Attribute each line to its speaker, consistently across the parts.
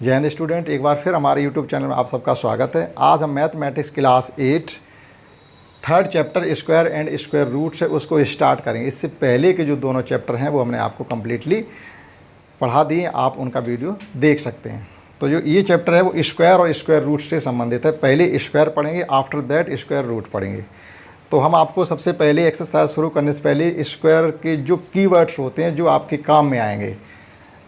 Speaker 1: जय हिंद स्टूडेंट, एक बार फिर हमारे यूट्यूब चैनल में आप सबका स्वागत है। आज हम mathematics class 8 third chapter square and square root से उसको स्टार्ट करेंगे। इससे पहले के जो दोनों चैप्टर हैं वो हमने आपको कम्प्लीटली पढ़ा दिए, आप उनका वीडियो देख सकते हैं। तो जो ये चैप्टर है वो स्क्वायर और स्क्वायर रूट से संबंधित है। पहले स्क्वायर पढ़ेंगे, आफ्टर दैट स्क्वायर रूट पढ़ेंगे। तो हम आपको सबसे पहले एक्सरसाइज शुरू करने से पहले स्क्वायर के जो कीवर्ड्स होते हैं जो आपके काम में आएंगे,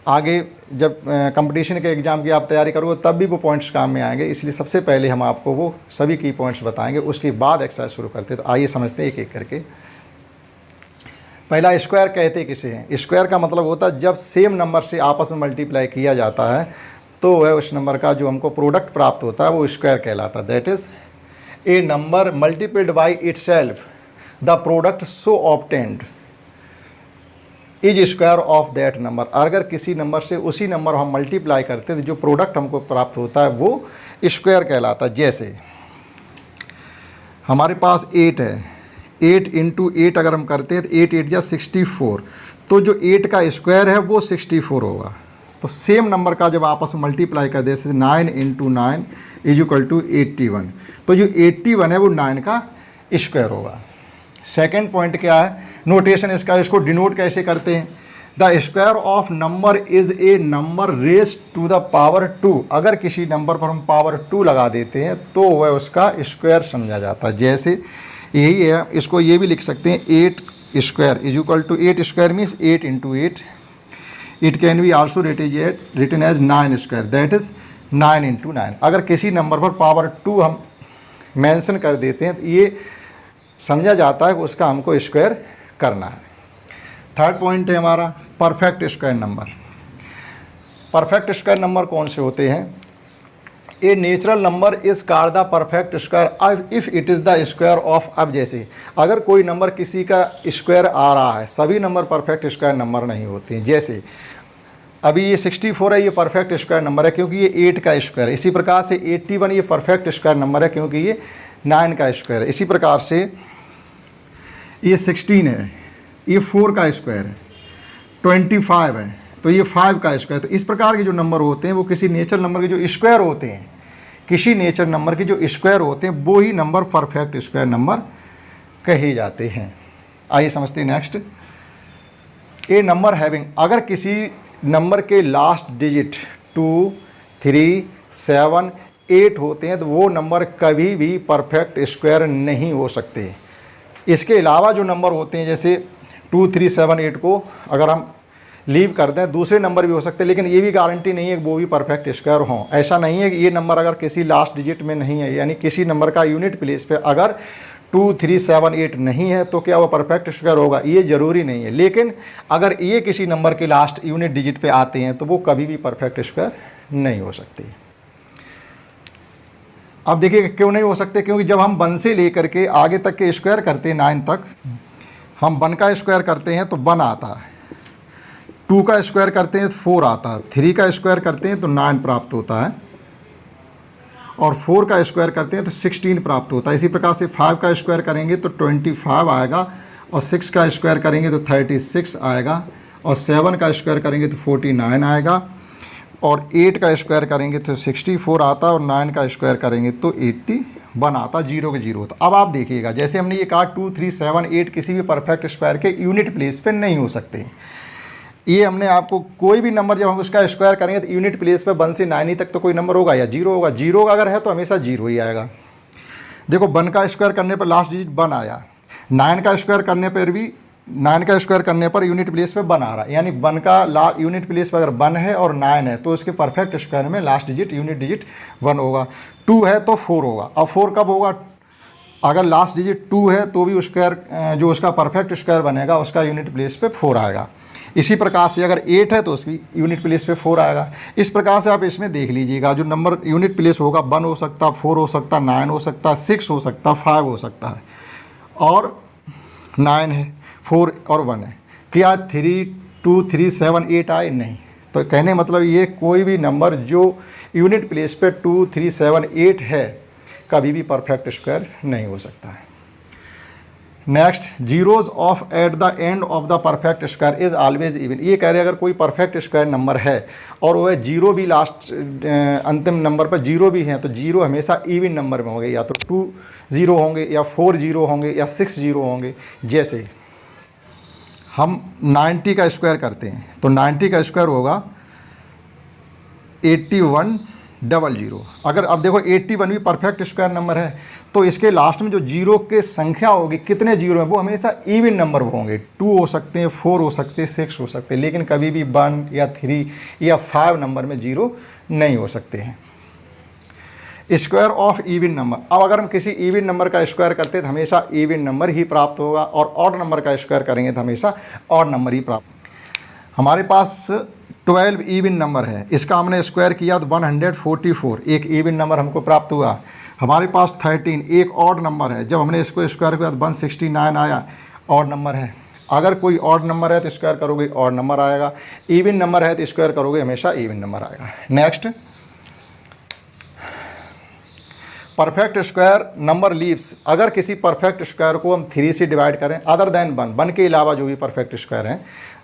Speaker 1: आगे जब कंपटीशन के एग्ज़ाम की आप तैयारी करोगे तब भी वो पॉइंट्स काम में आएंगे, इसलिए सबसे पहले हम आपको वो सभी की पॉइंट्स बताएंगे, उसके बाद एक्सरसाइज शुरू करते हैं। तो आइए समझते हैं एक एक करके। पहला, स्क्वायर कहते किसे हैं? स्क्वायर का मतलब होता है जब सेम नंबर से आपस में मल्टीप्लाई किया जाता है तो वह उस नंबर का जो हमको प्रोडक्ट प्राप्त होता है वो स्क्वायर कहलाता है। That is a number multiplied by itself, the product so obtained is square of that number. अगर किसी नंबर से उसी नंबर हम मल्टीप्लाई करते हैं तो जो प्रोडक्ट हमको प्राप्त होता है वो स्क्वायर कहलाता है। जैसे हमारे पास 8 है, 8 इंटू 8 अगर हम करते हैं तो 8 8 या 64, तो जो 8 का स्क्वायर है वो 64 होगा। तो सेम नंबर का जब आपस में मल्टीप्लाई कर दे, जैसे 9 इंटू 9 इज इक्वल टू 81, तो जो 81 है वो 9 का स्क्वायर होगा। सेकेंड पॉइंट क्या है, नोटेशन इसका, इसको डिनोट कैसे करते हैं? The square of number is a number raise to the power 2। अगर किसी नंबर पर हम पावर 2 लगा देते हैं तो वह उसका स्क्वायर समझा जाता है। जैसे यही है, इसको ये भी लिख सकते हैं, 8 square is equal to 8 square means 8 into 8। It can be also written as 9 square, that is 9 into 9। अगर किसी नंबर पर पावर 2 हम मेंशन कर देते हैं तो ये समझा जाता है कि उसका हमको स्क्वायर करना है। थर्ड पॉइंट है हमारा perfect square number. Perfect square number कौन से होते हैं? A natural number is called the perfect square if it is the square of. अब जैसे अगर कोई नंबर किसी का स्क्वायर आ रहा है, सभी नंबर परफेक्ट स्क्वायर नंबर नहीं होते हैं। जैसे अभी ये 64 है, ये परफेक्ट स्क्वायर नंबर है क्योंकि ये 8 का स्क्वायर है। इसी प्रकार से 81 ये परफेक्ट स्क्वायर नंबर है क्योंकि ये 9 का स्क्वायर है। इसी प्रकार से ये 16 है, ये 4 का स्क्वायर है। 25 है तो ये 5 का स्क्वायर। तो इस प्रकार के जो नंबर होते हैं वो किसी नेचुरल नंबर के जो स्क्वायर होते हैं, किसी नेचुरल नंबर के जो स्क्वायर होते हैं वो ही नंबर परफेक्ट स्क्वायर नंबर कहे जाते हैं। आइए समझते हैं नेक्स्ट। ए नंबर हैविंग, अगर किसी नंबर के लास्ट डिजिट 2, 3, 7, 8 होते हैं तो वो नंबर कभी भी परफेक्ट स्क्वायर नहीं हो सकते। इसके अलावा जो नंबर होते हैं जैसे 2, 3, 7, 8 को अगर हम लीव कर दें, दूसरे नंबर भी हो सकते हैं, लेकिन ये भी गारंटी नहीं है कि वो भी परफेक्ट स्क्वायर हों। ऐसा नहीं है कि ये नंबर अगर किसी लास्ट डिजिट में नहीं है, यानी किसी नंबर का यूनिट प्लेस पे अगर 2, 3, 7, 8 नहीं है तो क्या वो परफेक्ट स्क्वायर होगा? ये ज़रूरी नहीं है। लेकिन अगर ये किसी नंबर के लास्ट यूनिट डिजिट पे आते हैं तो वो कभी भी परफेक्ट स्क्वायर नहीं हो सकते। अब देखिए क्यों नहीं हो सकते, क्योंकि जब हम 1 से लेकर के आगे तक के स्क्वायर करते हैं 9 तक, हम 1 का स्क्वायर करते हैं तो 1 आता है, 2 का स्क्वायर करते हैं तो 4 आता है, 3 का स्क्वायर करते हैं तो 9 प्राप्त होता है, और 4 का स्क्वायर करते हैं तो 16 प्राप्त होता है। इसी प्रकार से 5 का स्क्वायर करेंगे तो 25 आएगा, और 6 का स्क्वायर करेंगे तो 36 आएगा, और 7 का स्क्वायर करेंगे तो 49 आएगा, और 8 का स्क्वायर करेंगे तो 64 आता, और 9 का स्क्वायर करेंगे तो 81 आता, 0 के 0 होता। अब आप देखिएगा, जैसे हमने ये कहा 2, 3, 7, 8 किसी भी परफेक्ट स्क्वायर के यूनिट प्लेस पे नहीं हो सकते। ये हमने आपको कोई भी नंबर जब हम उसका स्क्वायर करेंगे तो यूनिट प्लेस पे 1 से 9 तक तो कोई नंबर होगा या 0 होगा। 0 अगर है तो हमेशा 0 ही आएगा। देखो 1 का स्क्वायर करने पर लास्ट डिजिट 1 आया, 9 का स्क्वायर करने पर भी 9 का स्क्वायर करने पर यूनिट प्लेस पे 1 आ रहा है, यानी 1 का यूनिट प्लेस पर अगर 1 है और 9 है तो उसके परफेक्ट स्क्वायर में लास्ट डिजिट यूनिट डिजिट 1 होगा। 2 है तो 4 होगा। अब 4 कब होगा? अगर लास्ट डिजिट 2 है तो भी स्क्वायर जो उसका परफेक्ट स्क्वायर बनेगा उसका यूनिट प्लेस पे 4 आएगा। इसी प्रकार से अगर 8 है तो उसकी यूनिट प्लेस पे 4 आएगा। इस प्रकार से आप इसमें देख लीजिएगा, जो नंबर यूनिट प्लेस होगा 1 हो सकता, 4 हो सकता, 9 हो सकता, 6 हो सकता, 5 हो सकता है, और 9 है, 4 और 1 है। क्या 3, 2, 3, 7, 8 आए? नहीं। तो कहने मतलब ये कोई भी नंबर जो यूनिट प्लेस पे 2, 3, 7, 8 है कभी भी परफेक्ट स्क्वायर नहीं हो सकता है। Next, zeros of at the end of the perfect square is always even. ये कह रहे हैं अगर कोई परफेक्ट स्क्वायर नंबर है और वो है जीरो भी लास्ट अंतिम नंबर पर जीरो भी हैं, तो जीरो हमेशा इवन नंबर में होंगे, या तो 2 जीरो होंगे या 4 जीरो होंगे या 6 जीरो होंगे। जैसे हम 90 का स्क्वायर करते हैं तो 90 का स्क्वायर होगा 8100। अगर अब देखो 81 भी परफेक्ट स्क्वायर नंबर है, तो इसके लास्ट में जो जीरो के संख्या होगी, कितने जीरो हैं, वो हमेशा इवन नंबर होंगे। 2 हो सकते हैं, 4 हो सकते हैं, 6 हो सकते हैं, लेकिन कभी भी 1 या 3 या 5 नंबर में जीरो नहीं हो सकते हैं। स्क्वायर ऑफ इवन नंबर, अब अगर हम किसी इवन नंबर का स्क्वायर करते हैं तो हमेशा इवन नंबर ही प्राप्त होगा, और ऑड नंबर का स्क्वायर करेंगे तो हमेशा ऑड नंबर ही प्राप्त। हमारे पास 12 इवन नंबर है, इसका हमने स्क्वायर किया तो 144 एक इवन नंबर हमको प्राप्त हुआ। हमारे पास 13 एक ऑड नंबर है, जब हमने इसको स्क्वायर किया तो 169 आया, ऑड नंबर है। अगर कोई ऑड नंबर है तो स्क्वायर करोगे ऑड नंबर आएगा, इवन नंबर है तो स्क्वायर करोगे हमेशा इवन नंबर आएगा। Next, perfect square number leaves, अगर किसी परफेक्ट स्क्वायर को हम 3 से डिवाइड करें अदर देन 1 के अलावा जो भी परफेक्ट स्क्वायर हैं,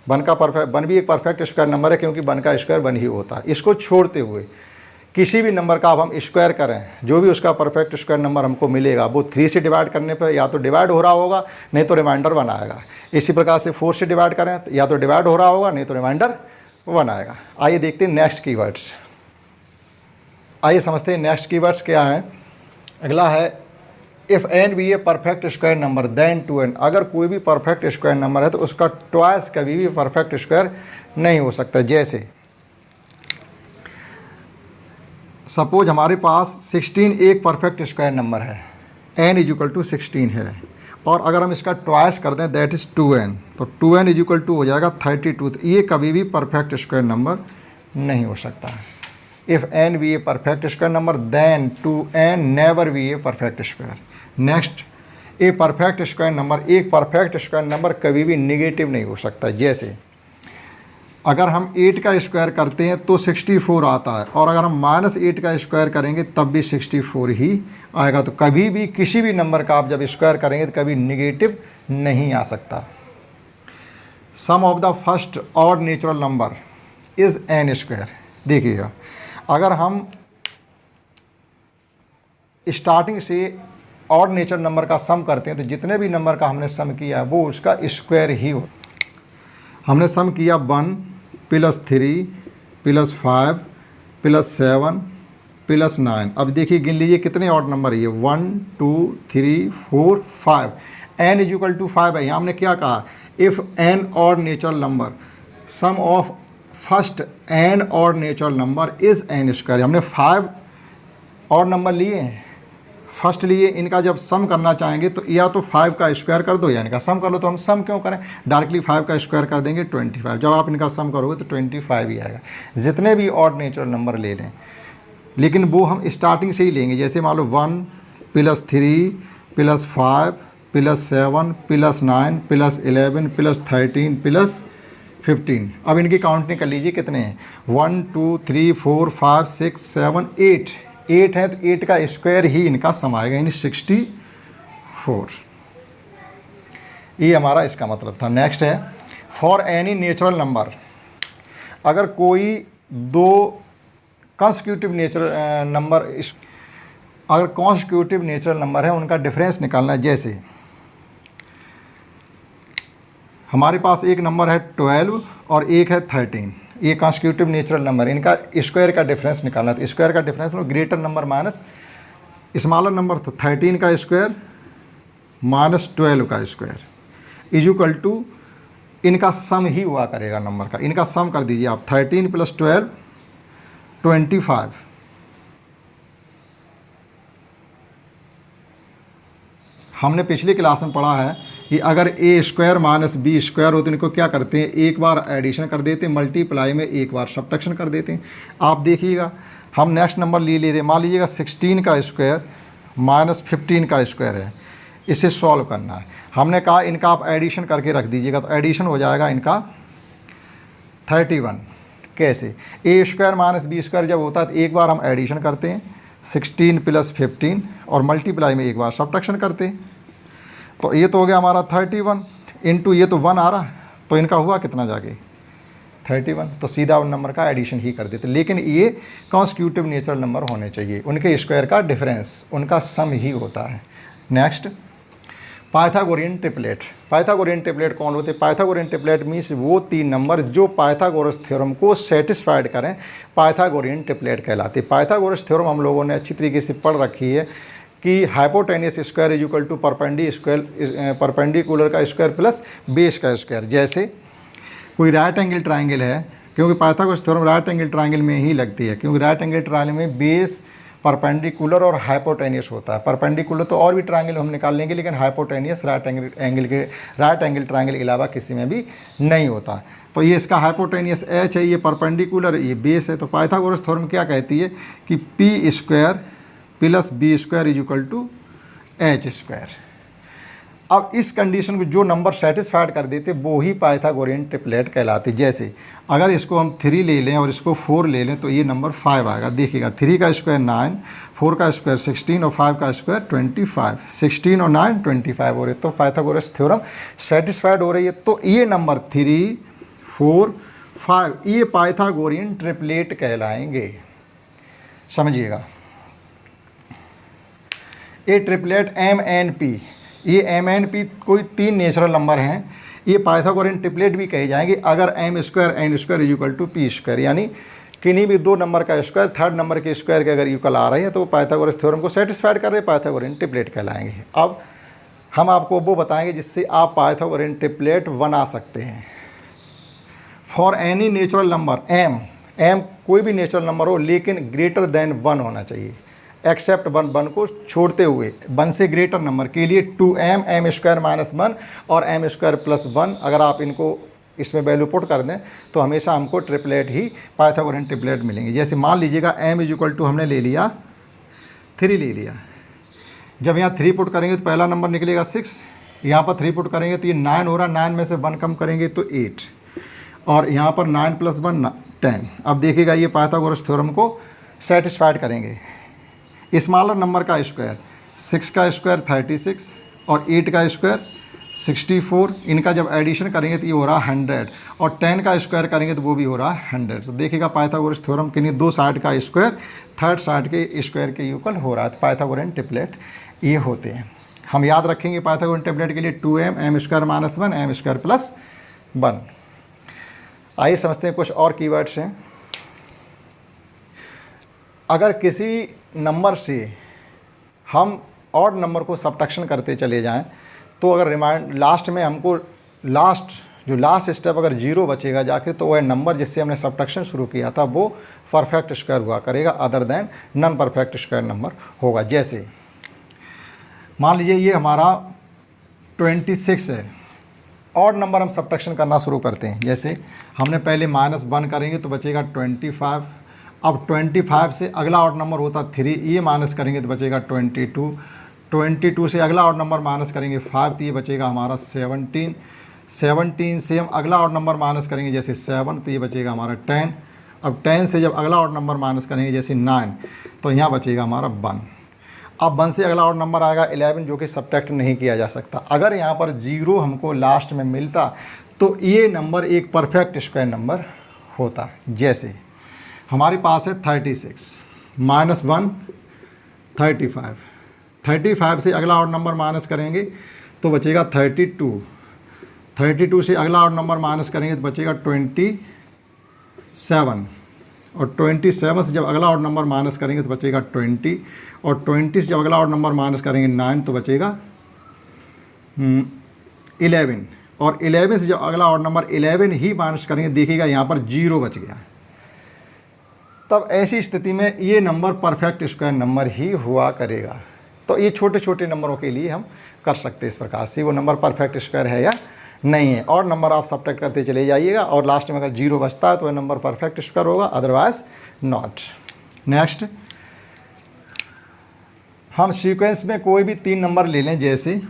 Speaker 1: 1 भी एक परफेक्ट स्क्वायर नंबर है क्योंकि 1 का स्क्वायर 1 ही होता है। इसको छोड़ते हुए किसी भी नंबर का अब हम स्क्वायर करें, जो भी उसका परफेक्ट स्क्वायर नंबर हमको मिलेगा वो 3 से डिवाइड करने पर या तो डिवाइड हो रहा होगा, नहीं तो रिमाइंडर 1 आएगा। इसी प्रकार से 4 से डिवाइड करें तो या तो डिवाइड हो रहा होगा, नहीं तो रिमाइंडर 1 आएगा। आइए देखते हैं नेक्स्ट कीवर्ड्स। आइए समझते हैं नेक्स्ट कीवर्ड्स क्या है। अगला है if n be a perfect square number then 2n। अगर कोई भी परफेक्ट स्क्वायर नंबर है तो उसका ट्वाइस कभी भी परफेक्ट स्क्वायर नहीं हो सकता। जैसे सपोज हमारे पास 16 एक परफेक्ट स्क्वायर नंबर है, n = 16 है, और अगर हम इसका ट्वाइस कर दें दैट इज़ 2n, तो 2n = हो जाएगा 32। तो ये कभी भी परफेक्ट स्क्वायर नंबर नहीं हो सकता है। If n be a perfect square number then 2n never be a perfect square. Next, a perfect square number, एक परफेक्ट स्क्वायर नंबर कभी भी निगेटिव नहीं हो सकता। जैसे अगर हम 8 का स्क्वायर करते हैं तो 64 आता है, और अगर हम -8 का स्क्वायर करेंगे तब भी 64 ही आएगा। तो कभी भी किसी भी नंबर का आप जब स्क्वायर करेंगे तो कभी निगेटिव नहीं आ सकता। Sum of the first odd natural number is n square. देखिएगा, अगर हम स्टार्टिंग से ऑड नेचुरल नंबर का सम करते हैं तो जितने भी नंबर का हमने सम किया है वो उसका स्क्वायर ही हो। हमने सम किया 1 + 3 + 5 + 7 + 9। अब देखिए गिन लीजिए कितने ऑड नंबर है ये, 1 2 3 4 5। n = 5 है। यहाँ हमने क्या कहा, if n odd natural number sum of first n odd natural number is n square. हमने 5 ऑड नंबर लिए हैं, फर्स्ट लिए, इनका जब सम करना चाहेंगे तो या तो 5 का स्क्वायर कर दो या इनका सम कर लो। तो हम सम क्यों करें, डायरेक्टली 5 का स्क्वायर कर देंगे 25। जब आप इनका सम करोगे तो 25 ही आएगा। जितने भी ऑड नेचुरल नंबर ले लें, लेकिन वो हम स्टार्टिंग से ही लेंगे। जैसे मान लो 1 + 3 + 5 + 7 + 9 + 11 + 13 + 15। अब इनकी काउंटिंग कर लीजिए कितने हैं, 1 2 3 4 5 6 7 8 है, तो 8 का स्क्वायर ही इनका सम आएगा, यानी 64। ये हमारा इसका मतलब था। नेक्स्ट है फॉर एनी नेचुरल नंबर, अगर कोई 2 कॉन्सिक्यूटिव नेचुरल नंबर, अगर कॉन्सिक्यूटिव नेचुरल नंबर है उनका डिफरेंस निकालना है। जैसे हमारे पास एक नंबर है 12 और एक है 13, ये कॉन्सिक्यूटिव नेचुरल नंबर, इनका स्क्वायर का डिफरेंस निकालना है। तो स्क्वायर का डिफरेंस मतलब greater number minus smaller number, तो 13 का स्क्वायर माइनस 12 का स्क्वायर इक्वल टू इनका सम ही हुआ करेगा नंबर का। इनका सम कर दीजिए आप, 13 + 12 25। हमने पिछली क्लास में पढ़ा है कि अगर a square minus b square हो तो इनको क्या करते हैं, एक बार एडिशन कर देते हैं, मल्टीप्लाई में एक बार सब्ट्रैक्शन कर देते हैं। आप देखिएगा, हम नेक्स्ट नंबर ले रहे हैं, मान लीजिएगा 16 का स्क्वायर माइनस 15 का स्क्वायर है, इसे सॉल्व करना है। हमने कहा इनका आप एडिशन करके रख दीजिएगा, तो एडिशन हो जाएगा इनका 31। कैसे, a square minus b square जब होता है तो एक बार हम एडिशन करते हैं 16 + 15 और मल्टीप्लाई में एक बार सब्ट्रैक्शन करते हैं। तो ये तो हो गया हमारा 31 इंटू ये तो 1 आ रहा, तो इनका हुआ कितना जाके 31। तो सीधा उन नंबर का एडिशन ही कर देते, लेकिन ये कॉन्स्टिट्यूटिव नेचुरल नंबर होने चाहिए, उनके स्क्वायर का डिफरेंस उनका सम ही होता है। Next, Pythagorean triplet. Pythagorean triplet कौन होते हैं? पाइथागोरियन ट्रिपलेट मीन्स वो 3 नंबर जो पाइथागोरस थ्योरम को सेटिस्फाइड करें, पाइथागोरियन ट्रिपलेट कहलाते। पाइथागोरस थ्योरम हम लोगों ने अच्छी तरीके से पढ़ रखी है कि hypotenuse square is equal to perpendicular का स्क्वायर प्लस बेस का स्क्वायर। जैसे कोई राइट एंगल ट्राइंगल है, क्योंकि Pythagoras theorem right angle triangle में ही लगती है, क्योंकि राइट एंगल ट्राइंगल में बेस परपेंडिकुलर और हाइपोटेनियस होता है। परपेंडिकुलर तो और भी ट्राइंगल हम निकाल लेंगे, लेकिन हाइपोटेनियस राइट एंगल ट्राइंगल के अलावा किसी में भी नहीं होता। तो ये इसका हाइपोटेनियस एच है, ये परपेंडिकुलर, ये बेस है। तो पाइथागोरस थ्योरम क्या कहती है कि P square plus B square is equal to H square. अब इस कंडीशन को जो नंबर सेटिस्फाइड कर देते वो ही पाइथागोरियन ट्रिपलेट कहलाते। जैसे अगर इसको हम 3 ले लें और इसको 4 ले लें तो ये नंबर 5 आएगा। देखिएगा 3 का स्क्वायर 9, 4 का स्क्वायर 16 और 5 का स्क्वायर 25। 16 और 9 25 हो रहे, तो पाइथागोरस थ्योरम सेटिस्फाइड हो रही है। तो ये नंबर 3, 4, 5 ये पाइथागोरियन ट्रिपलेट कहलाएंगे, समझिएगा। ये ट्रिपलेट एम एन पी, ये एम एन पी कोई 3 नेचुरल नंबर हैं, ये पाइथागोरियन ट्रिपलेट भी कहे जाएंगे अगर M square N square is equal to P square, यानी किन्हीं भी 2 नंबर का स्क्वायर थर्ड नंबर के स्क्वायर के अगर इक्वल आ रहे हैं तो वो पाइथागोरस थ्योरम को सेटिस्फाइड कर रहे हैं, पाइथागोरियन ट्रिपलेट कहलाएंगे। अब हम आपको वो बताएंगे जिससे आप पाइथागोरियन ट्रिपलेट बना सकते हैं। For any natural number M, M कोई भी नेचुरल नंबर हो लेकिन ग्रेटर देन 1 होना चाहिए, एक्सेप्ट 1 को छोड़ते हुए 1 से ग्रेटर नंबर के लिए 2m, एम स्क्वायर माइनस 1 और एम स्क्वायर प्लस 1 अगर आप इनको इसमें वैल्यू पुट कर दें तो हमेशा हमको ट्रिपलेट ही पाइथागोरियन ट्रिपलेट मिलेंगे। जैसे मान लीजिएगा m इज इक्वल टू हमने ले लिया 3 ले लिया, जब यहाँ 3 पुट करेंगे तो पहला नंबर निकलेगा 6, यहाँ पर 3 पुट करेंगे तो ये 9 हो रहा, 9 में से 1 कम करेंगे तो 8 और यहाँ पर 9 + 1 10। अब देखिएगा ये पाइथागोरस थ्योरम को सेटिस्फाइड करेंगे। स्मॉलर नंबर का स्क्वायर 6 का स्क्वायर 36 और 8 का स्क्वायर 64, इनका जब एडिशन करेंगे तो ये हो रहा 100 और 10 का स्क्वायर करेंगे तो वो भी हो रहा 100। तो देखिएगा पाइथागोरस थ्योरम के लिए 2 साइड का स्क्वायर थर्ड साइड के स्क्वायर के इक्वल हो रहा है। तो पाइथागोरियन ट्रिपलेट ये होते हैं। हम याद रखेंगे पाइथागोरियन ट्रिपलेट के लिए 2m, M square minus 1, M square plus 1। आइए समझते हैं कुछ और कीवर्ड्स हैं। अगर किसी नंबर से हम ऑड नंबर को सब्ट्रैक्शन करते चले जाएं तो अगर लास्ट में हमको लास्ट स्टेप अगर 0 बचेगा जाके तो वह नंबर जिससे हमने सब्ट्रैक्शन शुरू किया था वो परफेक्ट स्क्वायर हुआ करेगा, other than non perfect square number होगा। जैसे मान लीजिए ये हमारा 26 है, ऑड नंबर हम सब्ट्रैक्शन करना शुरू करते हैं। जैसे हमने पहले -1 करेंगे तो बचेगा 25, अब 25 से अगला ऑड नंबर होता 3, ये माइनस करेंगे तो बचेगा 22, 22 से अगला ऑड नंबर माइनस करेंगे 5 तो ये बचेगा हमारा 17, 17 से हम अगला ऑड नंबर माइनस करेंगे जैसे 7 तो ये बचेगा हमारा 10, अब 10 से जब अगला ऑड नंबर माइनस करेंगे जैसे 9 तो यहाँ बचेगा हमारा 1। अब 1 से अगला ऑड नंबर आएगा 11 जो कि सब्ट्रैक्ट नहीं किया जा सकता। अगर यहाँ पर 0 हमको लास्ट में मिलता तो ये नंबर एक परफेक्ट स्क्वायर नंबर होता। जैसे हमारे पास है 36 -1 35, 35 से अगला ऑड नंबर माइनस करेंगे तो बचेगा 32, 32 से अगला ऑड नंबर माइनस करेंगे तो बचेगा 27 और 27 से जब अगला ऑड नंबर माइनस करेंगे तो बचेगा 20 और 20 से जब अगला ऑड नंबर माइनस करेंगे 9 तो बचेगा 11 और 11 से जब अगला ऑड नंबर 11 ही माइनस करेंगे, देखिएगा यहाँ पर 0 बच गया। तब ऐसी स्थिति में ये नंबर परफेक्ट स्क्वायर नंबर ही हुआ करेगा। तो ये छोटे छोटे नंबरों के लिए हम कर सकते हैं इस प्रकार से वो नंबर परफेक्ट स्क्वायर है या नहीं है। और नंबर आप सब्ट्रैक्ट करते चले जाइएगा और लास्ट में अगर 0 बचता है तो वह नंबर परफेक्ट स्क्वायर होगा, अदरवाइज नॉट। नेक्स्ट हम सीक्वेंस में कोई भी 3 नंबर ले लें। जैसे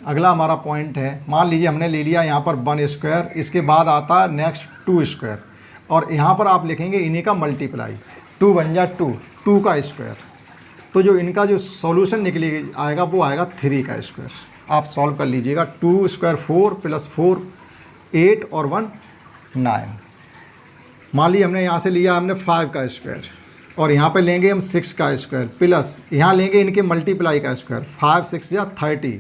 Speaker 1: अगला हमारा पॉइंट है, मान लीजिए हमने ले लिया यहाँ पर 1 स्क्वायर, इसके बाद आता है नेक्स्ट 2 स्क्वायर और यहाँ पर आप लिखेंगे इन्हीं का मल्टीप्लाई, 2 बन जा 2 का स्क्वायर। तो जो इनका जो सॉल्यूशन निकले आएगा वो आएगा 3 का स्क्वायर। आप सॉल्व कर लीजिएगा। 2 स्क्वायर 4 प्लस 4 8 और 1 9। मान लीजिए हमने यहाँ से लिया हमने 5 का स्क्वायर और यहाँ पे लेंगे हम 6 का स्क्वायर प्लस यहाँ लेंगे इनके मल्टीप्लाई का स्क्वायर 5 6 या 30,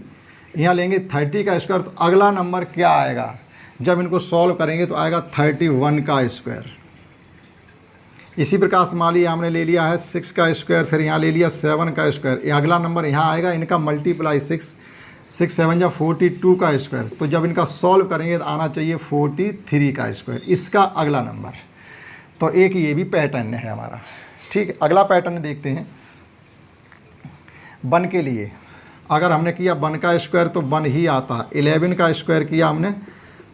Speaker 1: यहाँ लेंगे 30 का स्क्वायर। तो अगला नंबर क्या आएगा जब इनको सॉल्व करेंगे तो आएगा 31 का स्क्वायर। इसी प्रकार से मान लीजिए हमने ले लिया है 6 का स्क्वायर, फिर यहाँ ले लिया 7 का स्क्वायर, ये अगला नंबर यहाँ आएगा इनका मल्टीप्लाई 6 7 या 42 का स्क्वायर। तो जब इनका सॉल्व करेंगे तो आना चाहिए 43 का स्क्वायर, इसका अगला नंबर। तो एक ये भी पैटर्न है हमारा। ठीक है, अगला पैटर्न देखते हैं। 1 के लिए अगर हमने किया 1 का स्क्वायर तो 1 ही आता। 11 का स्क्वायर किया हमने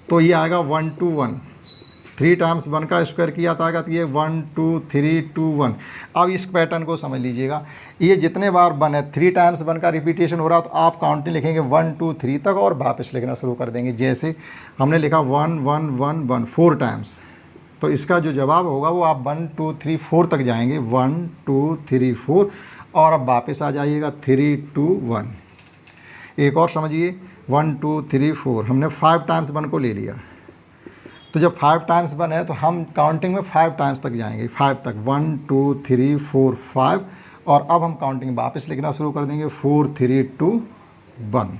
Speaker 1: तो ये आएगा 1 2 1। 3 टाइम्स 1 का स्क्वायर किया था तो ये 1 2 3 2 1। अब इस पैटर्न को समझ लीजिएगा, ये जितने बार 1 है 3 टाइम्स 1 का रिपीटेशन हो रहा तो आप काउंटिंग लिखेंगे 1 2 3 तक और वापस लिखना शुरू कर देंगे। जैसे हमने लिखा 1 1 1 1 4 टाइम्स, तो इसका जो जवाब होगा वो आप 1 2 3 4 तक जाएंगे। 1 2 3 4 और अब वापस आ जाइएगा 3 2 1। एक और समझिए 1 2 3 4 हमने 5 टाइम्स 1 को ले लिया, तो जब 5 टाइम्स 1 है तो हम काउंटिंग में 5 टाइम्स तक जाएंगे, 5 तक 1 2 3 4 5 और अब हम काउंटिंग वापस लिखना शुरू कर देंगे 4 3 2 1।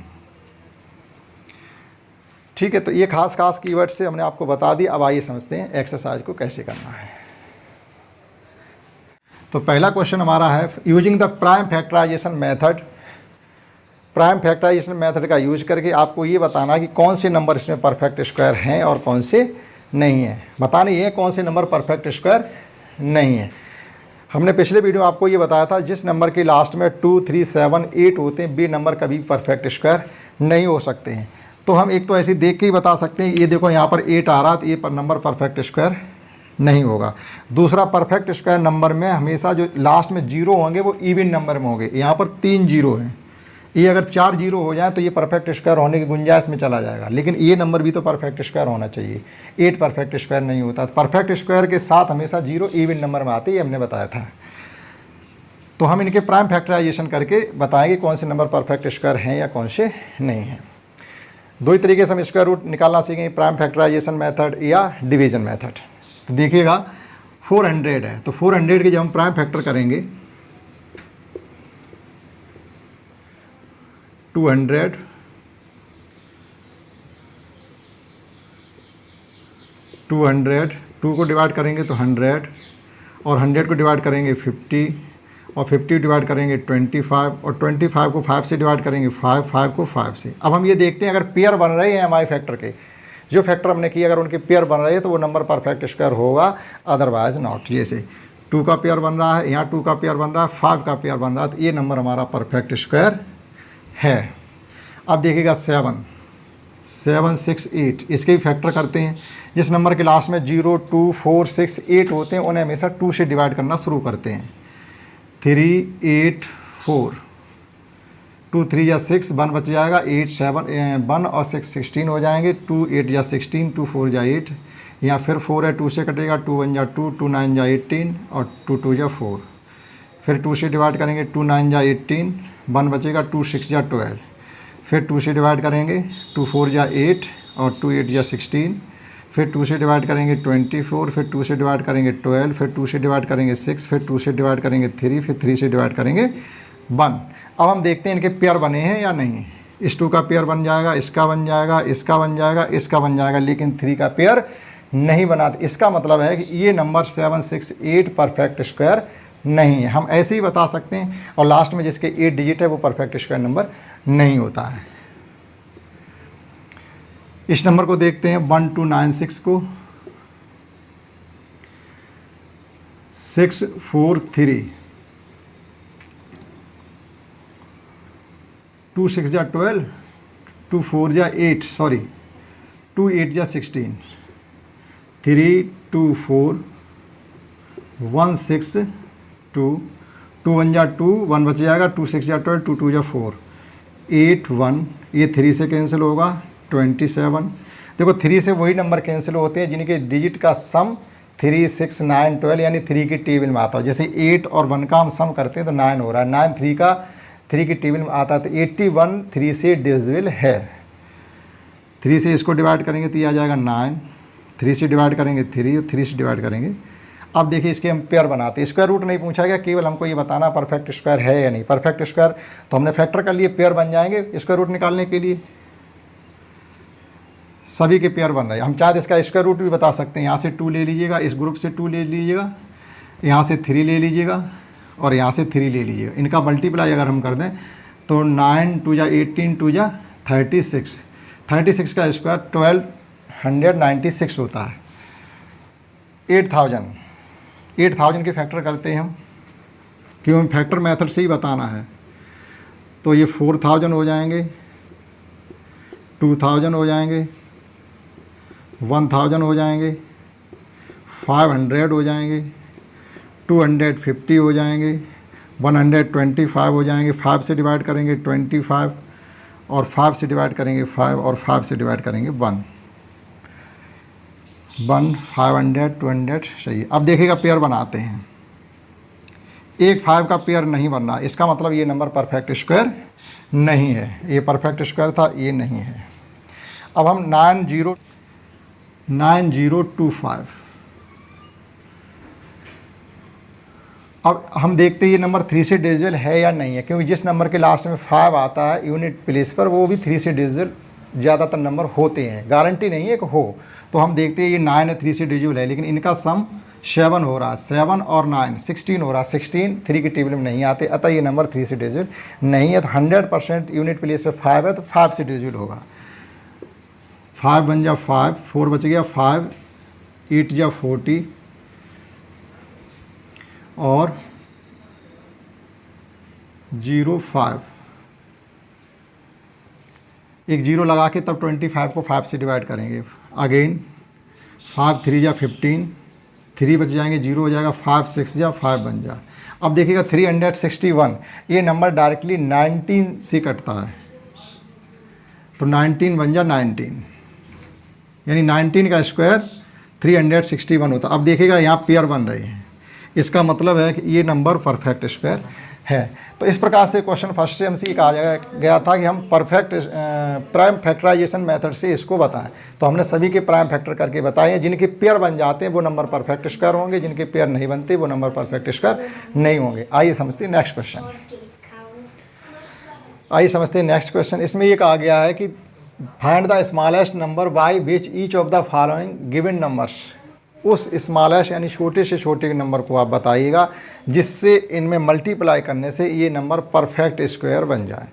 Speaker 1: ठीक है, तो ये खास कीवर्ड से हमने आपको बता दी। अब आइए समझते हैं एक्सरसाइज को कैसे करना है। तो पहला क्वेश्चन हमारा है using the prime factorization method. Prime factorization method का यूज करके आपको ये बताना कि कौन से नंबर इसमें परफेक्ट स्क्वायर हैं और कौन से नहीं हैं। बताना ये कौन से नंबर परफेक्ट स्क्वायर नहीं है। हमने पिछले वीडियो आपको ये बताया था जिस नंबर के लास्ट में 2 3 7 8 होते हैं वे नंबर कभी परफेक्ट स्क्वायर नहीं हो सकते हैं। तो हम एक तो ऐसे देख के ही बता सकते हैं, ये देखो यहाँ पर 8 आ रहा तो ये नंबर परफेक्ट स्क्वायर नहीं होगा। दूसरा, परफेक्ट स्क्वायर नंबर में हमेशा जो लास्ट में 0 होंगे वो इवन नंबर में होंगे। यहाँ पर 3 0 हैं, ये अगर 4 0 हो जाए तो ये परफेक्ट स्क्वायर होने की गुंजाइश में चला जाएगा, लेकिन ये नंबर भी तो परफेक्ट स्क्वायर होना चाहिए। 8 परफेक्ट स्क्वायर नहीं होता। तो परफेक्ट स्क्वायर के साथ हमेशा 0 इवन नंबर में आते, ये हमने बताया था। तो हम इनके प्राइम फैक्टराइजेशन करके बताएंगे कौन से नंबर परफेक्ट स्क्वायर हैं या कौन से नहीं हैं। दो ही तरीके से हम स्क्वायर रूट निकालना सीखेंगे, प्राइम फैक्टराइजेशन मेथड या डिवीजन मेथड। तो देखिएगा 400 है, तो 400 के जब हम प्राइम फैक्टर करेंगे 200 2 को डिवाइड करेंगे तो 100 और 100 को डिवाइड करेंगे 50 और 50 डिवाइड करेंगे 25 और 25 को 5 से डिवाइड करेंगे 5 को 5 से। अब हम ये देखते हैं अगर पेयर बन रहे हैं हमारे फैक्टर के, जो फैक्टर हमने किया अगर उनके पेयर बन रहे हैं तो वो नंबर परफेक्ट स्क्वायर होगा, अदरवाइज नॉट। जैसे 2 का पेयर बन रहा है, यहाँ 2 का पेयर बन रहा है, 5 का पेयर बन रहा है, तो ये नंबर हमारा परफेक्ट स्क्वायर है। अब देखिएगा 7 6 8, इसके भी फैक्टर करते हैं। जिस नंबर के लास्ट में 0 2 4 6 8 होते हैं उन्हें हमेशा 2 से डिवाइड करना शुरू करते हैं। 3 8 4 2 3 या 6 1 बच जाएगा, 8 7 1 और 6 16 हो जाएंगे। 2 8 या 16, 2 4 या 8, या फिर 4 है 2 से कटेगा, 2 1 या 2, 2 9 या 18 और 2 2 या 4। फिर 2 से डिवाइड करेंगे, 2 9 या 18, 1 बचेगा, 2 6 या 12। फिर 2 से डिवाइड करेंगे, 2 4 या 8 और 2 8 या 16। फिर 2 से डिवाइड करेंगे 24, फिर 2 से डिवाइड करेंगे 12, फिर 2 से डिवाइड करेंगे 6, फिर 2 से डिवाइड करेंगे 3, फिर 3 से डिवाइड करेंगे 1। अब हम देखते हैं इनके पेयर बने हैं या नहीं। इस 2 का पेयर बन जाएगा, इसका बन जाएगा, इसका बन जाएगा, इसका बन जाएगा, लेकिन 3 का पेयर नहीं बना। इसका मतलब है कि ये नंबर 7 6 8 परफेक्ट स्क्वायर नहीं है। हम ऐसे ही बता सकते हैं, और लास्ट में जिसके 8 डिजिट है वो परफेक्ट स्क्वायर नंबर नहीं होता है। इस नंबर को देखते हैं 1296 को। 6 4 3, 2 6 या 12, 2 4 या 8, सॉरी 2 8 या 16, 3 2 4 1 6 2, 2 1 या 2, 1 बच जाएगा, 2 6 या 12, 2 2 या 4, 8 1, ये 3 से कैंसिल होगा, 27। देखो 3 से वही नंबर कैंसिल होते हैं जिनके डिजिट का सम 3 6 9 12 यानी 3 की टेबल में आता है। जैसे 8 और 1 का हम सम करते हैं तो 9 हो रहा है, 9 3 का 3 की टेबल में आता है, तो 81 3 से डिविजिबल है। 3 से इसको डिवाइड करेंगे तो ये आ जाएगा 9, 3 से डिवाइड करेंगे 3, 3 से डिवाइड करेंगे। अब देखिए इसके हम पेयर बनाते हैं, स्क्वायर रूट नहीं पूछा गया, केवल हमको ये बताना परफेक्ट स्क्वायर है या नहीं। परफेक्ट स्क्वायर तो हमने फैक्टर कर लिए, पेयर बन जाएंगे स्क्वायर रूट निकालने के लिए। सभी के पेयर बन रहे हैं, हम चाहे इसका स्क्वायर रूट भी बता सकते हैं। यहाँ से 2 ले लीजिएगा, इस ग्रुप से 2 ले लीजिएगा, यहाँ से 3 ले लीजिएगा और यहाँ से 3 ले लीजिएगा। इनका मल्टीप्लाई अगर हम कर दें तो 9 2 जा 18 2 जा 36, 36 का स्क्वायर 1296 होता है। 8000 के फैक्टर करते हैं हम, क्यों हम फैक्टर मेथड से ही बताना है। तो ये 4000 हो जाएंगे, 2000 हो जाएंगे, 1000 हो जाएंगे, 500 हो जाएंगे, 250 हो जाएंगे, 125 हो जाएंगे। 5 से डिवाइड करेंगे 25 और 5 से डिवाइड करेंगे 5 और 5 से डिवाइड करेंगे 1, 500 200 सही है। अब देखिएगा पेयर बनाते हैं, एक 5 का पेयर नहीं बनना, इसका मतलब ये नंबर परफेक्ट स्क्वायर नहीं है। ये परफेक्ट स्क्वायर था, ये नहीं है। अब हम 9025, अब हम देखते हैं ये नंबर 3 से डिविजिबल है या नहीं है, क्योंकि जिस नंबर के लास्ट में 5 आता है यूनिट प्लेस पर, वो भी 3 से डिविजिबल ज़्यादातर नंबर होते हैं, गारंटी नहीं है कि हो। तो हम देखते हैं ये 9 है, 3 से डिविजिबल है, लेकिन इनका सम 7 हो रहा है, 7 और 9 16 हो रहा है। 16 3 की टेबल में नहीं आते, अतः ये नंबर 3 से डिविजिबल नहीं है। तो 100% यूनिट प्लेस पे 5 है, तो 5 से डिविजिबल होगा। 5 बन जा 5, 4 बच गया 5, 8 जा 40 और 05, एक 0 लगा के तब 25 को 5 से डिवाइड करेंगे। अगेन 5 3 जा 15, 3 बच जाएंगे, 0 हो जाएगा, 5 6 जा 5 बन जा। अब देखिएगा 361, ये नंबर डायरेक्टली 19 से कटता है, तो 19 बन जा 19, यानी 19 का स्क्वायर 361 होता। अब देखिएगा यहाँ पेयर बन रहे हैं, इसका मतलब है कि ये नंबर परफेक्ट स्क्वायर है। तो इस प्रकार से क्वेश्चन फर्स्ट से हमसे कहा गया था कि हम परफेक्ट प्राइम फैक्टराइजेशन मेथड से इसको बताएं। तो हमने सभी के प्राइम फैक्टर करके बताए हैं, जिनके पेयर बन जाते हैं वो नंबर परफेक्ट स्क्वायर होंगे, जिनके पेयर नहीं बनते वो नंबर परफेक्ट स्क्वायर नहीं होंगे। आइए समझते हैं नेक्स्ट क्वेश्चन। आइए समझते हैं नेक्स्ट क्वेश्चन। इसमें ये कहा गया है कि find the smallest number by which each of the following given numbers, उस स्मॉलेस्ट यानी छोटे से छोटे नंबर को आप बताइएगा जिससे इनमें मल्टीप्लाई करने से ये नंबर परफेक्ट स्क्वायर बन जाए।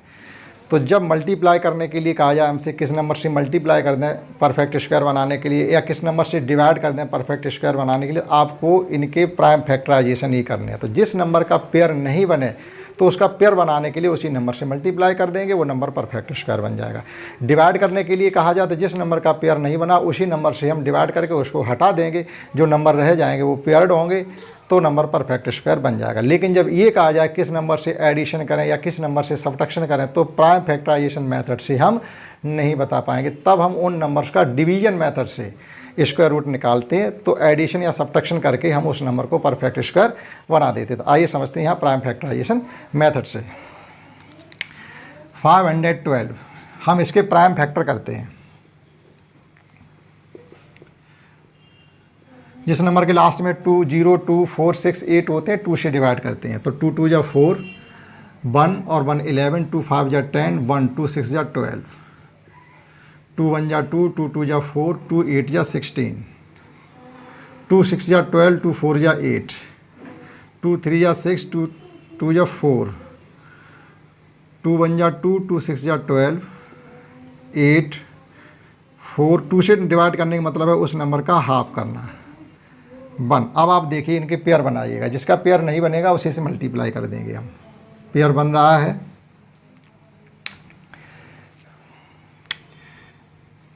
Speaker 1: तो जब मल्टीप्लाई करने के लिए कहा जाए हमसे किस नंबर से मल्टीप्लाई कर दें परफेक्ट स्क्वायर बनाने के लिए, या किस नंबर से डिवाइड कर दें परफेक्ट स्क्वायर बनाने के लिए, आपको इनके प्राइम फैक्टराइजेशन ही करने हैं। तो जिस नंबर का पेयर नहीं बने तो उसका पेयर बनाने के लिए उसी नंबर से मल्टीप्लाई कर देंगे, वो नंबर परफेक्ट स्क्वायर बन जाएगा। डिवाइड करने के लिए कहा जाए तो जिस नंबर का पेयर नहीं बना उसी नंबर से हम डिवाइड करके उसको हटा देंगे, जो नंबर रह जाएंगे वो पेयर्ड होंगे, तो नंबर परफेक्ट स्क्वायर बन जाएगा। लेकिन जब ये कहा जाए किस नंबर से एडिशन करें या किस नंबर से सब्ट्रैक्शन करें, तो प्राइम फैक्टराइजेशन मेथड से हम नहीं बता पाएंगे। तब हम उन नंबर्स का डिवीजन मेथड से स्क्वायर रूट निकालते हैं, तो एडिशन या सब्ट्रैक्शन करके हम उस नंबर को परफेक्ट स्क्वायर बना देते। तो आइए समझते हैं यहाँ प्राइम फैक्टराइजेशन मेथड से। 512 हम इसके प्राइम फैक्टर करते हैं। जिस नंबर के लास्ट में 2 0 2 4 6 8 होते हैं, 2 से डिवाइड करते हैं। तो 2 2 जा 4, 1 और 1 11, 2 5 जा 10, 1 2 6 जा 12, 2 1 जा 2, 2 2 जा 4, 2 8 जा 16, 2 6 जा 12, 2 4 जा 8, 2 3 जा 6, 2 2 जा 4, 2 1 जा 2, 2 6 जा 12, 8 4, 2 से डिवाइड करने का मतलब है उस नंबर का हाफ करना, 1। अब आप देखिए इनके पेयर बनाइएगा, जिसका पेयर नहीं बनेगा उसी से मल्टीप्लाई कर देंगे हम। पेयर बन रहा है,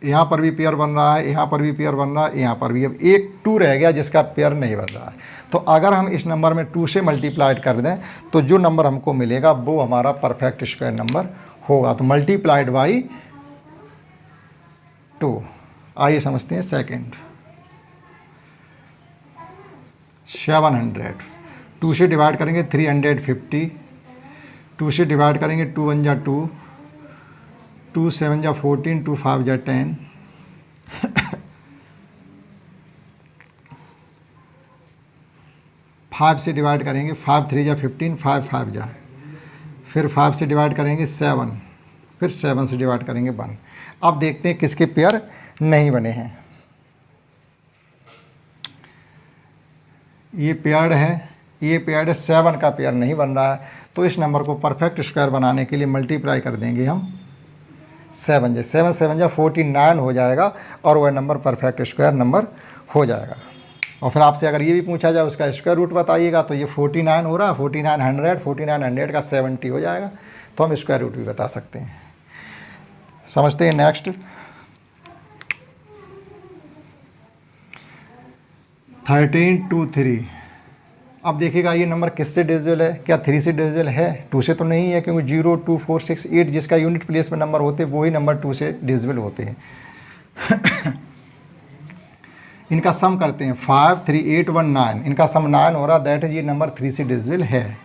Speaker 1: यहाँ पर भी पेयर बन रहा है, यहाँ पर भी पेयर बन रहा है, यहाँ पर भी। अब एक 2 रह गया जिसका पेयर नहीं बन रहा है। तो अगर हम इस नंबर में 2 से मल्टीप्लाई कर दें तो जो नंबर हमको मिलेगा वो हमारा परफेक्ट स्क्वायर नंबर होगा। तो मल्टीप्लाइड बाई 2। आइए समझते हैं सेकंड। 700, 2 से डिवाइड करेंगे 350, 2 से डिवाइड करेंगे, 2 1 जा 2, 2 7 जा 14, 2 5 जा 10, 5 से डिवाइड करेंगे, 5 3 जा 15, 5 5 जा, फिर 5 से डिवाइड करेंगे 7, फिर 7 से डिवाइड करेंगे 1। अब देखते हैं किसके पेयर नहीं बने हैं। ये पेयर्ड है, ये पेयर्ड है, 7 का पेयर नहीं बन रहा है, तो इस नंबर को परफेक्ट स्क्वायर बनाने के लिए मल्टीप्लाई कर देंगे हम 7 से। 7 7 जा 49 हो जाएगा और वह नंबर परफेक्ट स्क्वायर नंबर हो जाएगा। और फिर आपसे अगर ये भी पूछा जाए उसका स्क्वायर रूट बताइएगा, तो ये 49 हो रहा है, 4900 का 70 हो जाएगा, तो हम स्क्वायर रूट भी बता सकते हैं। समझते हैं नेक्स्ट। 13 2 3। अब देखिएगा ये नंबर किससे डिविजिबल है, क्या 3 से डिविजिबल है? 2 से तो नहीं है, क्योंकि 0 2 4 6 8 जिसका यूनिट प्लेस में नंबर होते हैं वही नंबर 2 से डिविजिबल होते हैं। इनका सम करते हैं, 5 3 8 1 9, इनका सम 9 हो रहा, दैट इज ये नंबर 3 से डिविजिबल है।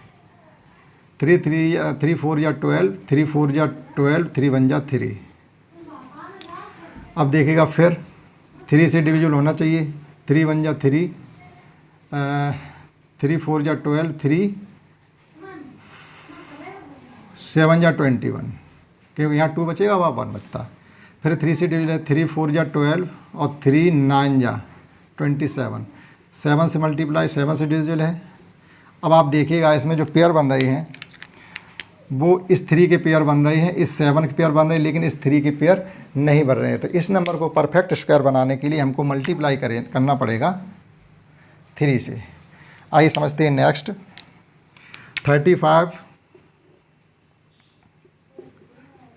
Speaker 1: 3 4 या 12, 3 4 या 12, 3 1 जा 3। अब देखिएगा फिर 3 से डिविजिबल होना चाहिए, 3 1 जा 3, 3 4 जा 12, 3 7 जा 21, क्योंकि यहाँ 2 बचेगा वहाँ 1 बचता। फिर 3 से डिविजिबल है, 3 4 जा 12 और 3 9 जा 27, 7 से मल्टीप्लाई 7 से डिविजिबल है। अब आप देखिएगा इसमें जो पेयर बन रहे हैं वो इस 3 के पेयर बन रहे हैं, इस 7 के पेयर बन रहे हैं, लेकिन इस 3 के पेयर नहीं बन रहे हैं। तो इस नंबर को परफेक्ट स्क्वायर बनाने के लिए हमको मल्टीप्लाई करना पड़ेगा 3 से। आइए समझते हैं नेक्स्ट। 35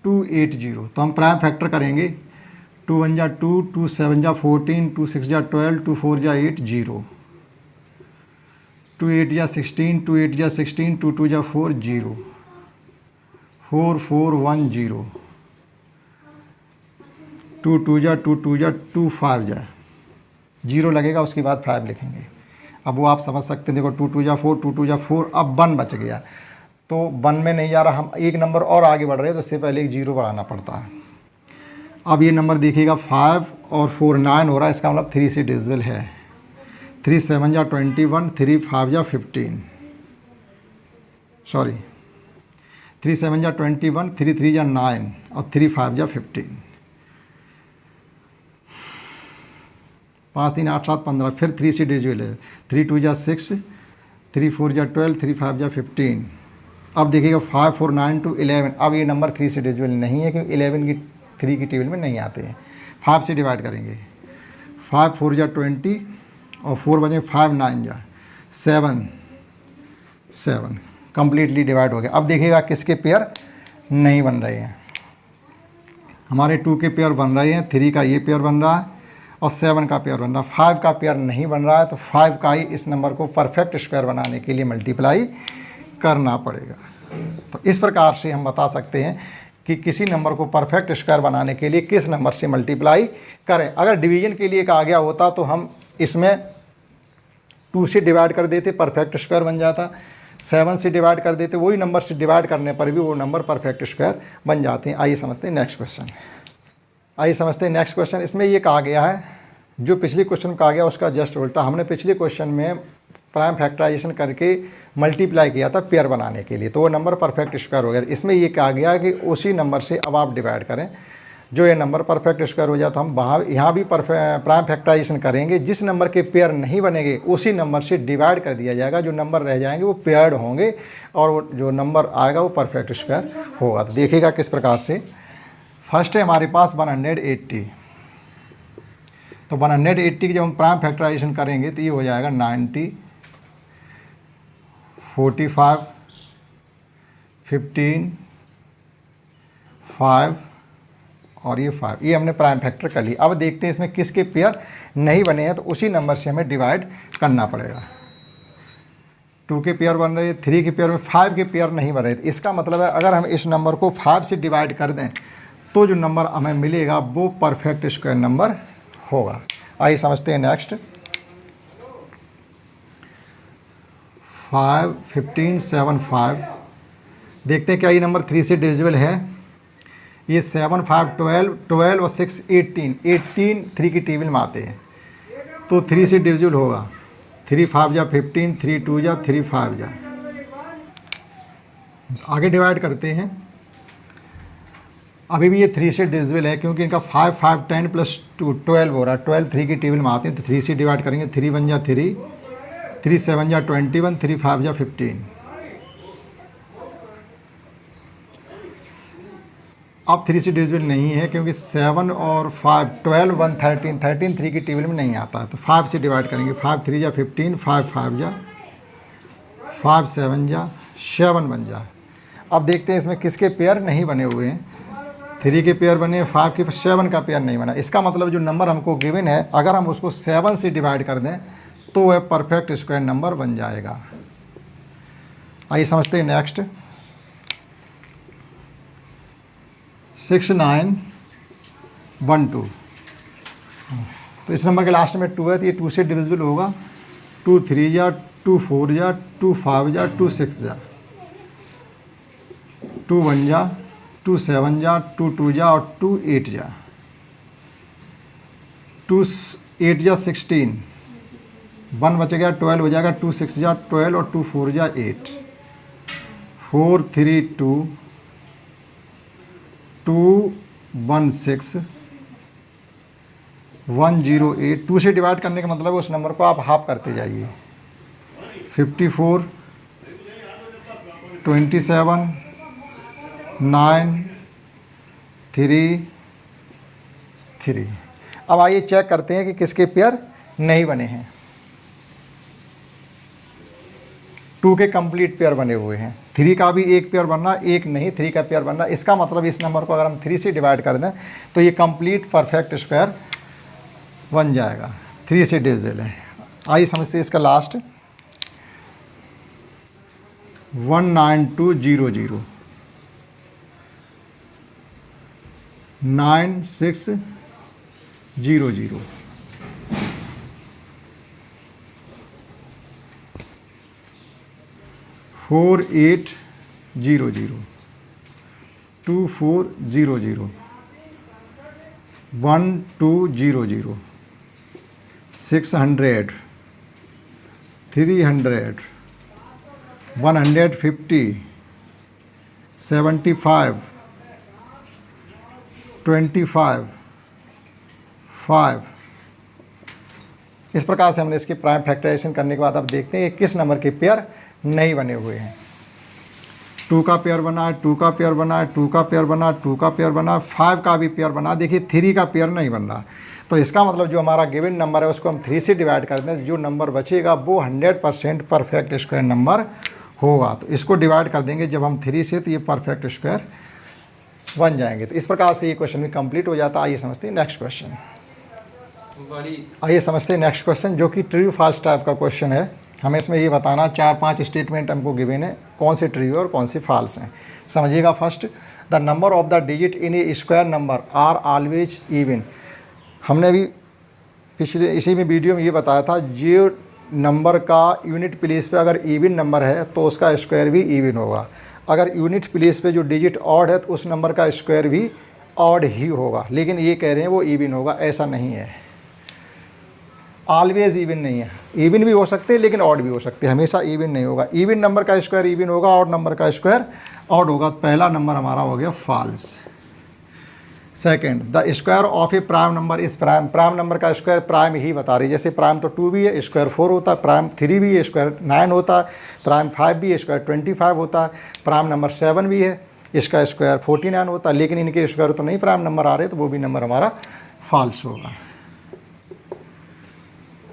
Speaker 1: 280, तो हम प्राइम फैक्टर करेंगे, 2 1 जा 2, 2 7 जा 14, 2 6 जा 12, 2 4 जा 8 0, 2 8 जा 16, 2 8 जा 16, 2 2 जा 4 0, 4 4 1 0, 2 2 जा 2 2 जा 2 5 जा 0 लगेगा, उसके बाद 5 लिखेंगे। अब वो आप समझ सकते हैं, देखो 2 2 जा 4, 2 2 जा 4, अब 1 बच गया, तो 1 में नहीं जा रहा, हम एक नंबर और आगे बढ़ रहे हैं, तो इससे पहले एक 0 बढ़ाना पड़ता है। अब ये नंबर देखिएगा 5 और 4 9 हो रहा है, इसका मतलब 3 से डिविजिबल है। 3 7 जा 21, 3 5 जा 15, सॉरी 3 7 जा 21, 3 3 जा 9 और 3 5 जा 15, 5 3 8 7 15, फिर 3 से डिविजिबल है, 3 2 जा 6, 3 4 जा 12, 3 5 जा 15। अब देखिएगा 5 4 9 2 11, अब ये नंबर 3 से डिविजिबल नहीं है, क्योंकि 11 की 3 की टेबल में नहीं आते हैं। 5 से डिवाइड करेंगे, 5 4 जा 20 और 4 बचे 5 9 जा 7 कम्प्लीटली डिवाइड हो गया। अब देखिएगा किसके पेयर नहीं बन रहे हैं, हमारे 2 के पेयर बन रहे हैं, 3 का ये पेयर बन रहा है और 7 का पेयर बन रहा है। 5 का पेयर नहीं बन रहा है, तो 5 का ही इस नंबर को परफेक्ट स्क्वायर बनाने के लिए मल्टीप्लाई करना पड़ेगा। तो इस प्रकार से हम बता सकते हैं कि किसी नंबर को परफेक्ट स्क्वायर बनाने के लिए किस नंबर से मल्टीप्लाई करें। अगर डिवीजन के लिए कहा गया होता तो हम इसमें 2 से डिवाइड कर देते, परफेक्ट स्क्वायर बन जाता। 7 से डिवाइड कर देते, वही नंबर से डिवाइड करने पर भी वो नंबर परफेक्ट स्क्वायर बन जाते हैं। आइए समझते हैं नेक्स्ट क्वेश्चन। इसमें ये कहा गया है, जो पिछले क्वेश्चन कहा गया उसका जस्ट उल्टा। हमने पिछले क्वेश्चन में प्राइम फैक्टराइजेशन करके मल्टीप्लाई किया था पेयर बनाने के लिए, तो वो नंबर परफेक्ट स्क्वायर हो गया। इसमें ये कहा गया कि उसी नंबर से अब आप डिवाइड करें, जो ये नंबर परफेक्ट स्क्वायर हो जाए, तो हम यहाँ भी प्राइम फैक्टराइजेशन करेंगे। जिस नंबर के पेयर नहीं बनेंगे उसी नंबर से डिवाइड कर दिया जाएगा, जो नंबर रह जाएंगे वो पेयर्ड होंगे और वो जो नंबर आएगा वो परफेक्ट स्क्वायर होगा। तो देखिएगा किस प्रकार से। फर्स्ट है हमारे पास 180, तो 180 की जब हम प्राइम फैक्टराइजेशन करेंगे तो ये हो जाएगा 90, 45, 15, 5 और ये 5, ये हमने प्राइम फैक्टर कर लिया। अब देखते हैं इसमें किसके पेयर नहीं बने हैं, तो उसी नंबर से हमें डिवाइड करना पड़ेगा। 2 के पेयर बन रहे हैं, 3 के पेयर में 5 के पेयर नहीं बन रहे। इसका मतलब है अगर हम इस नंबर को 5 से डिवाइड कर दें तो जो नंबर हमें मिलेगा वो परफेक्ट स्क्वायर नंबर होगा। आइए समझते हैं नेक्स्ट। 5 15 7 5 देखते हैं क्या ये नंबर 3 से डिविजिबल है। ये 7 5 12 12 और 6 18 18 3 की टेबल में आते हैं, तो 3 से डिविजिबल होगा। 3 5 जा 15, 3 2 जा 3 5 जा। आगे डिवाइड करते हैं। अभी भी ये 3 से डिविजिबल है क्योंकि इनका 5 5 10 प्लस 2 12 हो रहा है। 12 3 की टेबल में आते हैं, तो 3 से डिवाइड करेंगे। 3 1 जा 3, 3 7 जा 21, 3 5 जा 15। अब 3 से डिविजिबल नहीं है क्योंकि 7 और 5 12 1 13 13 3 की टेबल में नहीं आता है, तो 5 से डिवाइड करेंगे। 5 3 जा 15, 5 5 जा 5 7 जा 7 बन जा। अब देखते हैं इसमें किसके पेयर नहीं बने हुए हैं। 3 के पेयर बने, 5 के 7 का पेयर नहीं बना। इसका मतलब जो नंबर हमको गिवन है, अगर हम उसको 7 से डिवाइड कर दें तो वह परफेक्ट स्क्वायर नंबर बन जाएगा। आइए समझते हैं नेक्स्ट। 6 9 1 2। तो इस नंबर के लास्ट में 2 है, तो ये 2 से डिविजिबल होगा। 2 3 जा 2 4 जा 2 5 जा 2 6 जा 2 1 जा 2 7 जा 2 2 जा और 2 8 जा। 2 8 जा 16, 1 बच गया 12 हो जाएगा। 2 6 जा 12 और 2 4 जा 8, 4 3 2 2 1 6 1 0 8। 2 से डिवाइड करने का मतलब उस नंबर को आप हाफ करते जाइए। 54 27 9 3 3। अब आइए चेक करते हैं कि किसके पेयर नहीं बने हैं। 2 के कंप्लीट पेयर बने हुए हैं। 3 का भी एक पेयर बनना, एक नहीं, 3 का पेयर बनना। इसका मतलब इस नंबर को अगर हम 3 से डिवाइड कर दें तो ये कंप्लीट परफेक्ट स्क्वायर बन जाएगा। 3 से डिविजिबल है। आइए समझते हैं इसका लास्ट। 19200 9600 4800 2400 1200 600 300 150 75 25 5। इस प्रकार से हमने इसकी प्राइम फैक्टराइजेशन करने के बाद अब देखते हैं कि किस नंबर के पेयर नहीं बने हुए हैं। 2 का पेयर बना है, 2 का पेयर बना है, 2 का पेयर बना, 2 का पेयर बना, 5 का भी पेयर बना। देखिए 3 का पेयर नहीं बन रहा, तो इसका मतलब जो हमारा गिवन नंबर है उसको हम 3 से डिवाइड कर दें, जो नंबर बचेगा वो 100% परफेक्ट स्क्वायर नंबर होगा। तो इसको डिवाइड कर देंगे जब हम 3 से, तो ये परफेक्ट स्क्वायर बन जाएंगे। तो इस प्रकार से ये क्वेश्चन भी कंप्लीट हो जाता है। आइए समझते हैं नेक्स्ट क्वेश्चन। आइए समझते हैं नेक्स्ट क्वेश्चन, जो कि ट्रू फॉल्स टाइप का क्वेश्चन है। हमें इसमें ये बताना 4-5 स्टेटमेंट हमको गिवन है, कौन से ट्रू और कौन से फॉल्स हैं। समझिएगा। First, the number of the digit in a square number are always even. हमने अभी पिछले इसी में वीडियो में ये बताया था, जो नंबर का यूनिट प्लेस पे अगर इवन नंबर है तो उसका स्क्वायर भी इवन होगा। अगर यूनिट प्लेस पे जो डिजिट ऑड है तो उस नंबर का स्क्वायर भी ऑड ही होगा। लेकिन ये कह रहे हैं वो इवन होगा, ऐसा नहीं है। ऑलवेज इवन नहीं है, इवन भी हो सकते हैं लेकिन ऑड भी हो सकते हैं, हमेशा इवन नहीं होगा। इवन नंबर का स्क्वायर इवन होगा, ऑड नंबर का स्क्वायर ऑड होगा। पहला नंबर हमारा हो गया false. Second, the square of a prime number is prime. Prime number का स्क्वायर प्राइम ही बता रही है। जैसे प्राइम तो 2 भी है, स्क्वायर 4 होता है। प्राइम 3 भी है, स्क्वायर 9 होता है। प्राइम 5 भी है, स्क्वायर 25 होता है। प्राइम नंबर 7 भी है, इसका स्क्वायर 49 होता है। लेकिन इनके स्क्वायर तो नहीं प्राइम नंबर आ रहे, तो वो भी नंबर हमारा फॉल्स होगा।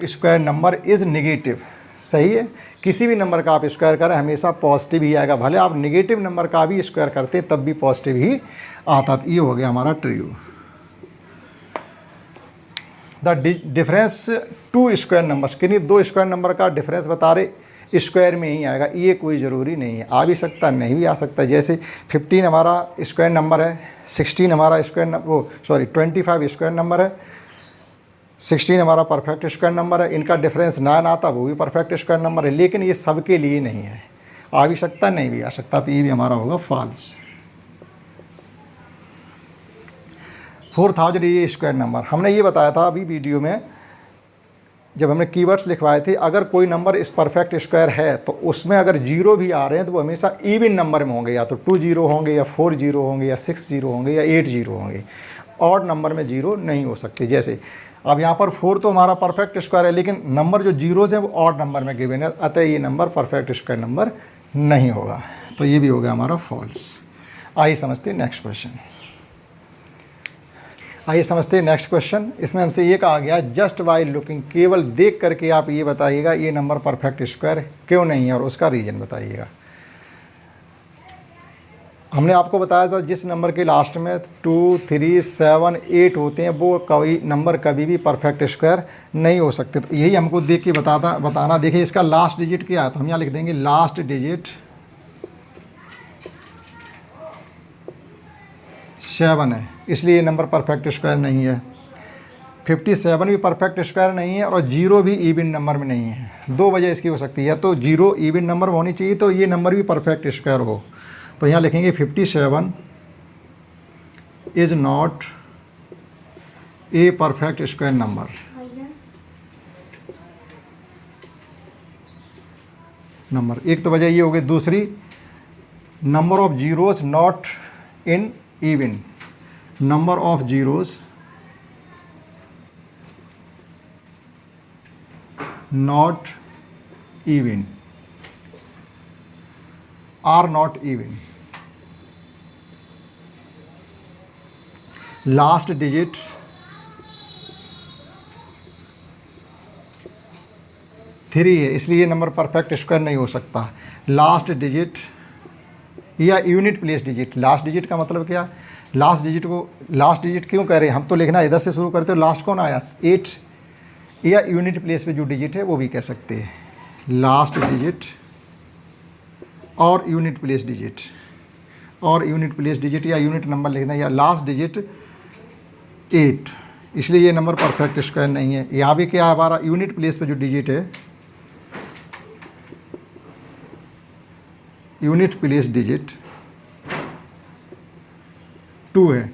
Speaker 1: स्क्वायर नंबर इज़ नेगेटिव, सही है। किसी भी नंबर का आप स्क्वायर करें हमेशा पॉजिटिव ही आएगा, भले आप नेगेटिव नंबर का भी स्क्वायर करते तब भी पॉजिटिव ही आता। ये हो गया हमारा true. The difference two square numbers, किन्हीं 2 स्क्वायर नंबर का डिफरेंस बता रहे, स्क्वायर में ही आएगा। ये कोई ज़रूरी नहीं है, आ भी सकता है, नहीं भी आ सकता। जैसे 15 हमारा स्क्वायर नंबर है, 16 हमारा स्क्वायर 25 स्क्वायर नंबर है, 16 हमारा परफेक्ट स्क्वायर नंबर है। इनका डिफरेंस 9 आता, वो भी परफेक्ट स्क्वायर नंबर है। लेकिन ये सबके लिए नहीं है। आ भी सकता नहीं भी आ सकता, तो ये भी हमारा होगा फॉल्स। 4000 ये स्क्वायर नंबर। हमने ये बताया था अभी वीडियो में जब हमने कीवर्ड्स लिखवाए थे, अगर कोई नंबर इस परफेक्ट स्क्वायर है तो उसमें अगर जीरो भी आ रहे हैं तो वो हमेशा इवन नंबर में होंगे, या तो 2 जीरो होंगे या 4 जीरो होंगे या 6 जीरो होंगे या 8 जीरो होंगे। ऑड नंबर में जीरो नहीं हो सकते। जैसे अब यहाँ पर 4 तो हमारा परफेक्ट स्क्वायर है, लेकिन नंबर जो जीरोज़ हैं वो ऑड नंबर में गिवन है, अतः ये नंबर परफेक्ट स्क्वायर नंबर नहीं होगा। तो ये भी हो गया हमारा फॉल्स। आइए समझते हैं नेक्स्ट क्वेश्चन। आइए समझते हैं नेक्स्ट क्वेश्चन। इसमें हमसे ये कहा गया जस्ट बाय लुकिंग, केवल देख करके आप ये बताइएगा ये नंबर परफेक्ट स्क्वायर क्यों नहीं है और उसका रीजन बताइएगा। हमने आपको बताया था जिस नंबर के लास्ट में 2, 3, 7, 8 होते हैं वो नंबर कभी भी परफेक्ट स्क्वायर नहीं हो सकते। तो यही हमको देख के बताना। देखिए इसका लास्ट डिजिट क्या है, तो हम यहाँ लिख देंगे लास्ट डिजिट 7 है, इसलिए ये नंबर परफेक्ट स्क्वायर नहीं है। 57 भी परफेक्ट स्क्वायर नहीं है और जीरो भी इवन नंबर में नहीं है। दो वजह इसकी हो सकती है, तो जीरो इवन नंबर में होनी चाहिए तो ये नंबर भी परफेक्ट स्क्वायर हो। तो यहाँ लिखेंगे 57 is not a perfect square number. एक तो वजह ये हो गई। दूसरी, number of zeros not in even, number of zeros not even are not even. Last digit three है, इसलिए नंबर परफेक्ट स्क्वायर नहीं हो सकता। लास्ट डिजिट या unit place digit. Last digit का मतलब क्या, लास्ट डिजिट को लास्ट डिजिट क्यों कह रहे हैं हम, तो लिखना इधर से शुरू करते हो। लास्ट कौन आया 8, या यूनिट प्लेस पे जो डिजिट है वो भी कह सकते हैं। लास्ट डिजिट और यूनिट प्लेस डिजिट, और यूनिट प्लेस डिजिट या यूनिट नंबर लिखना, या लास्ट डिजिट 8, इसलिए ये नंबर परफेक्ट स्क्वायर नहीं है। यहाँ भी क्या है हमारा यूनिट प्लेस पे जो डिजिट है, यूनिट प्लेस डिजिट 2 है।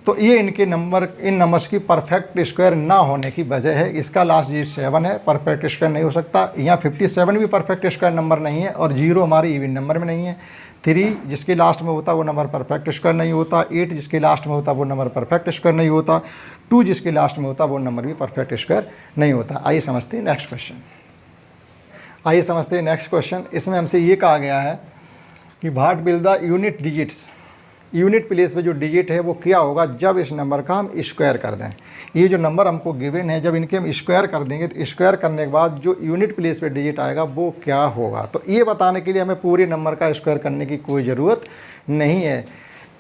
Speaker 1: तो ये इनके नंबर, इन नंबर्स की परफेक्ट स्क्वायर ना होने की वजह है। इसका लास्ट डिजिट 7 है, परफेक्ट स्क्वायर नहीं हो सकता। यहाँ 57 भी परफेक्ट स्क्वायर नंबर नहीं है और जीरो हमारे इवन नंबर में नहीं है। 3 जिसके लास्ट में होता वो नंबर परफेक्ट स्क्वायर नहीं होता। 8 जिसके लास्ट में होता वो नंबर परफेक्ट स्क्वायर नहीं होता। 2 जिसके लास्ट में होता वो नंबर भी परफेक्ट स्क्वायर नहीं होता। आइए समझते हैं नेक्स्ट क्वेश्चन। आइए समझते हैं नेक्स्ट क्वेश्चन। इसमें हमसे ये कहा गया है कि what will the unit digits, unit place पे जो डिजिट है वो क्या होगा जब इस नंबर का हम स्क्वायर कर दें। ये जो नंबर हमको गिवन है, जब इनके हम स्क्वायर कर देंगे तो स्क्वायर करने के बाद जो यूनिट प्लेस पे डिजिट आएगा वो क्या होगा। तो ये बताने के लिए हमें पूरे नंबर का स्क्वायर करने की कोई ज़रूरत नहीं है।